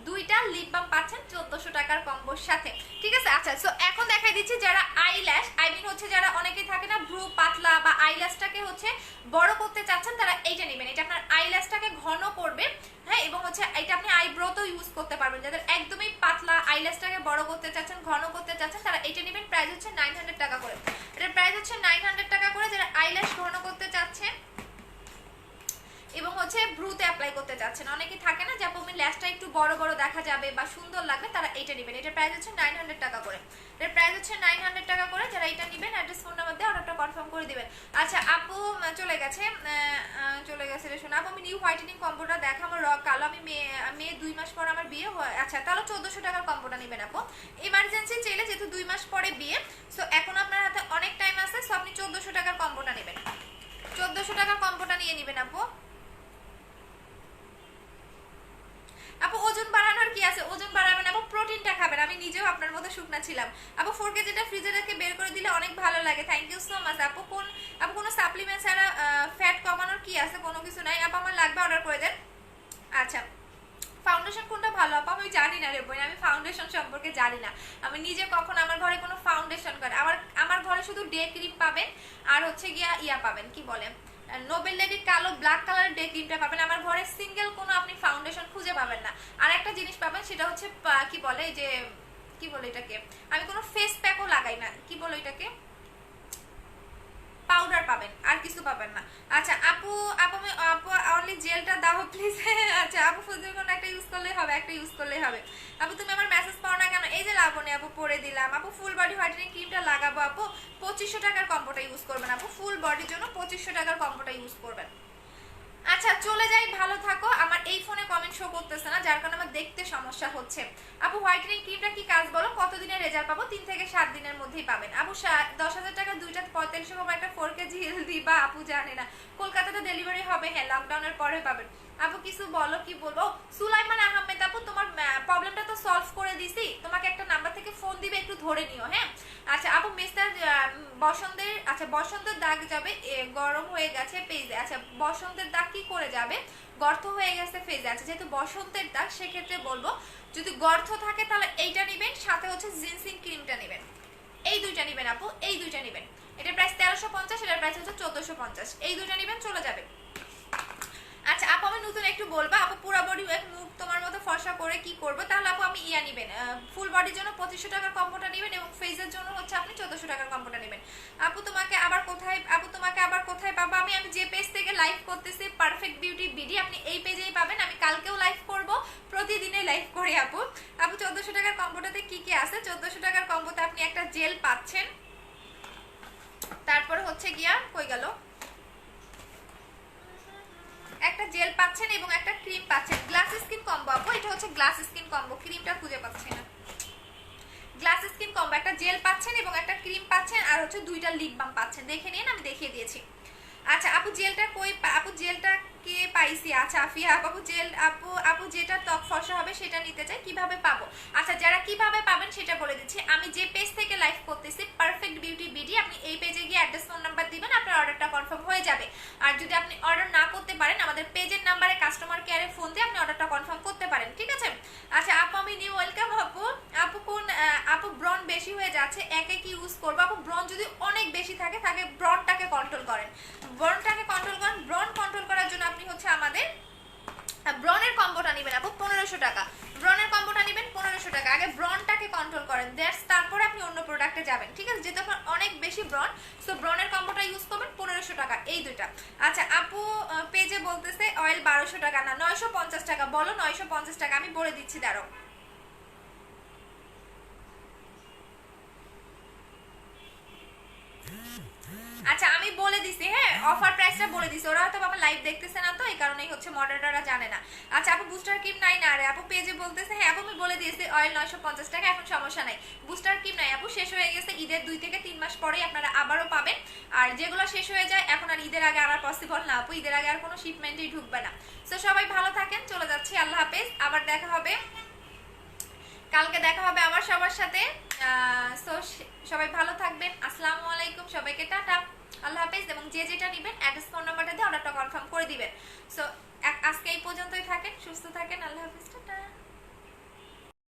2টা লিপ বাম পাচ্ছেন 1400 টাকার কম্বোর সাথে, ঠিক আছে। আচ্ছা সো এখন দেখাই দিচ্ছি যারা আইল্যাশ, আই মিন হচ্ছে যারা অনেকেই থাকে না ভ্রু পাতলা বা আইল্যাশটাকে হচ্ছে বড় করতে চাচ্ছেন, তারা এইটা নেবেন। এটা আপনার আইল্যাশটাকে ঘন করবে, হ্যাঁ, এবং হচ্ছে এটা আপনি আইব্রোতেও ইউজ করতে পারবেন। যাদের একদমই পাতলা আইল্যাশটাকে বড় করতে চাচ্ছেন, ঘন করতে চাচ্ছেন, তারা এটা নেবেন। প্রাইস হচ্ছে 900 টাকা করে। এটার প্রাইস হচ্ছে 900 টাকা করে। যারা আইল্যাশ ঘন করতে চাচ্ছেন এবং হচ্ছে ভ্রুতে অ্যাপ্লাই করতে চাচ্ছেন, অনেকে থাকে না যে আপু আমি ল্যাশটা একটু বড় বড় দেখা যাবে বা সুন্দর লাগবে, তারা এইটা নেবেন। এটার প্রাইস হচ্ছে 900 টাকা করে। এটার প্রাইস হচ্ছে 900 টাকা করে। যারা এটা নেবেন অ্যাড্রেস ফোন নাম্বার দিয়ে অর্ডারটা কনফার্ম করে দিবেন। আচ্ছা আপু চলে গেছে রে শোনা। আপু আমি নিউ হোয়াইটেনিং কম্বোটা দেখা, আমার কালো, আমি মেয়ে 2 মাস পর আমার বিয়ে হয়। আচ্ছা তাহলে 1400 টাকার কম্বোটা নেবেন আপু। ইমার্জেন্সি চাইলে যেহেতু 2 মাস পরে বিয়ে, সো এখন আপনার হাতে অনেক টাইম আছে, সো আপনি 1400 টাকার কম্বোটা নেবেন। 1400 টাকার কম্বোটা নিয়ে নেবেন আপু। আপু ওজন বাড়ানোর কি আছে? ওজন বাড়াবেন আপু, প্রোটিনটা খাবেন। আমি নিজেও আপনার মতো শুকনা ছিলাম আপু। 4 কেজিটা ফ্রিজে রেখে বের করে দিলে অনেক ভালো লাগে। থ্যাংক ইউ সো মাচ আপু। আপু কোনো সাপ্লিমেন্ট ছাড়া ফ্যাট কমানোর কি আছে? কোনো কিছু নাই আপু, আমার লাগবে অর্ডার করে দেন। আচ্ছা ফাউন্ডেশন কোনটা ভালো আপু? আমি জানি না রে বোন, আমি ফাউন্ডেশন সম্পর্কে জানি না। আমি নিজে কখন আমার ঘরে কোনো ফাউন্ডেশন করে, আমার ঘরে শুধু ডে ক্রিম পাবেন আর হচ্ছে গিয়া ইয়া পাবেন, কি বলে নোবেল লেডি কালো ব্ল্যাক কালার ডে ক্রিমটা পাবেন। আমার ঘরে সিঙ্গেল কোনো আপনি ফাউন্ডেশন খুঁজে পাবেন না। আর একটা জিনিস পাবেন, সেটা হচ্ছে কি বলে যে কি বলে এটাকে, আমি কোনো ফেস প্যাকও লাগাই না, কি বলে এটাকে, পাউডার পাবেন, আর কিছু পাবেন না। আচ্ছা আপু আপু অনলি জেলটা দাও প্লিজ। আচ্ছা আপু ফুলদের কোনো একটা ইউজ করলেই হবে, একটা ইউজ করলেই হবে। আপু তুমি আমার মেসেজ পাও না কেন? এই যে লাবণী আপু পরে দিলাম। আপু ফুল বডি হোয়াইটেনিং ক্রিমটা লাগাবো আপু, 2500 টাকার কম্বোটা ইউজ করবেন আপু। ফুল বডির জন্য 2500 টাকার কম্বোটা ইউজ করবেন। আচ্ছা চলে যাই, ভালো থাকো। আমার এই ফোনে কমেন্ট শো করতেছে না, যার কারণে আমার দেখতে সমস্যা হচ্ছে। আপু হোয়াইটেনিং ক্রিমটা কি কাজ বলো? কতদিনের রেজাল্ট পাবো? 3 থেকে 7 দিনের মধ্যেই পাবেন আপু। 10,000 টাকা 2টা 4500 পাবো, একটা 4 কেজি দিবা আপু? জানে না, কলকাতাতে ডেলিভারি হবে, হ্যাঁ লকডাউনের পরে পাবেন আপু। কিছু বলো, কি বলবো? সুলাইমান আহমেদ আপু তোমার প্রবলেমটা তো সলভ করে দিছি, তোমাকে একটা নাম্বার থেকে ফোন দিবে, একটু ধরে নিও, হ্যাঁ। আচ্ছা আপু মিস্টার বসন্তের, আচ্ছা বসন্তের দাগ যাবে, গরম হয়ে গেছে পেজে। আচ্ছা বসন্তের দাগ কি করে যাবে? গর্ত হয়ে গেছে ফেজে। আচ্ছা যেহেতু বসন্তের দাগ, সেক্ষেত্রে বলবো যদি গর্ত থাকে তাহলে এইটা নেবেন, সাথে হচ্ছে জিনসিং ক্রিমটা নেবেন। এই 2টা নেবেন আপু, এই 2টা নেবেন। এটার প্রাইস 1350, এটার প্রাইস হচ্ছে 1450। এই 2টা নেবেন, চলে যাবে। আচ্ছা আপু আমি নতুন একটু বলবা আপু, পুরো বডি মুখ তোমার মতো ফর্সা করে কি করবো? তাহলে আপু আমি ইয়া নেবেন, ফুল বডির জন্য 2500 টাকার কম্বোটা নেবেন এবং ফেসের জন্য হচ্ছে আপনি 1400 টাকার কম্বোটা নেবেন। আপু তোমাকে আবার কোথায় পাবো? আমি যে পেজ থেকে লাইভ করতেছি পারফেক্ট বিউটি বিডি, আপনি এই পেজেই পাবেন। আমি কালকেও লাইভ করব, প্রতিদিনই লাইভ গ্লাস স্কিন কম্বো, ক্রিমটা খুঁজে পাচ্ছি না। গ্লাস স্কিন কম্বো, একটা জেল পাচ্ছেন এবং একটা ক্রিম পাচ্ছেন, আর হচ্ছে 2টা লিপ বাম পাচ্ছেন। দেখে নিন, আমি দেখিয়ে দিয়েছি। আচ্ছা আপু জেলটা কই, আপু জেলটা কে পাইছি? আচ্ছা আফিয়া আপু জেল, আপু যেটা ত্বক ফর্সা হবে সেটা নিতে চাই, কিভাবে পাবো? আচ্ছা যারা কিভাবে পাবেন সেটা বলে দিচ্ছি। আমি যে পেজ থেকে লাইভ করতেছি পারফেক্ট বিউটি বিডি, আপনি এই পেজে গিয়ে অ্যাড্রেস ফোন নাম্বার দিবেন, আপনার অর্ডারটা কনফার্ম হয়ে যাবে। আর যদি আপনি অর্ডার না করতে পারেন, আমাদের পেজের নাম্বারে কাস্টমার কেয়ারে ফোন দিয়ে আপনি অর্ডারটা কনফার্ম করতে পারেন, ঠিক আছে? আচ্ছা আপু আমি নিউ ওয়েলকাম আপু। আপু কোন আপু ব্রন বেশি হয়ে যাচ্ছে, একে কি ইউজ করবো? আপু ব্রন যদি অনেক বেশি থাকে ব্রনটাকে কন্ট্রোল করেন, ব্রনটাকে কন্ট্রোল করেন। ব্রন কন্ট্রোল করার জন্য আপনি হচ্ছে আমাদের ব্রনের কম্বোটা নেবেন আপু 1500 টাকা। ব্রনের কম্বোটা নেবেন 1500 টাকা। আগে ব্রনটাকে কন্ট্রোল করেন, দ্যাটস তারপরে আপনি অন্য প্রোডাক্টে যাবেন, ঠিক আছে? যেহেতু আপনার অনেক বেশি ব্রন, সো ব্রনের কম্বোটা ইউজ করবেন 1500 টাকা, এই দুইটা। আচ্ছা আপু পেজে বলতেছে অয়েল 1200 টাকা, না 950 টাকা। বলো 950 টাকা, আমি বলে দিচ্ছি দাঁড়াও। আচ্ছা আমি বলে দিছি, হ্যাঁ অফার প্রাইসটা বলে দিছি, ওরা হয়তো বাবা লাইভ দেখতেছে না তো এই কারণেই হচ্ছে মডারেটররা জানে না। আচ্ছা আপু বুস্টার ক্রিম নাই না? আরে আপু পেজে বলতেছে, হ্যাঁ আপু আমি বলে দিয়েছি অয়েল 950 টাকা, এখন সমস্যা নাই। বুস্টার ক্রিম নাই আপু, শেষ হয়ে গেছে, ঈদের 2 থেকে 3 মাস পরেই আপনারা আবারও পাবেন। আর যেগুলো শেষ হয়ে যায় এখন আর ঈদের আগে আনার পসিবল না আপু, ঈদের আগে আর কোনো শিপমেন্টই ঢুকবে না। সো সবাই ভালো থাকেন, চলে যাচ্ছি, আল্লাহ হাফেজ, আবার দেখা হবে কালকে, দেখা হবে আবার সবার সাথে। সো সবাই ভালো থাকবেন, আসসালামু আলাইকুম, সবাইকে টাটা, আল্লাহ হাফেজ। এবং যে যেটা নেবেন অ্যাড্রেস ফোন নাম্বারটা দিয়ে অর্ডারটা কনফার্ম করে দিবেন। সো আজকে এই পর্যন্তই থাকেন, সুস্থ থাকেন, আল্লাহ হাফেজ।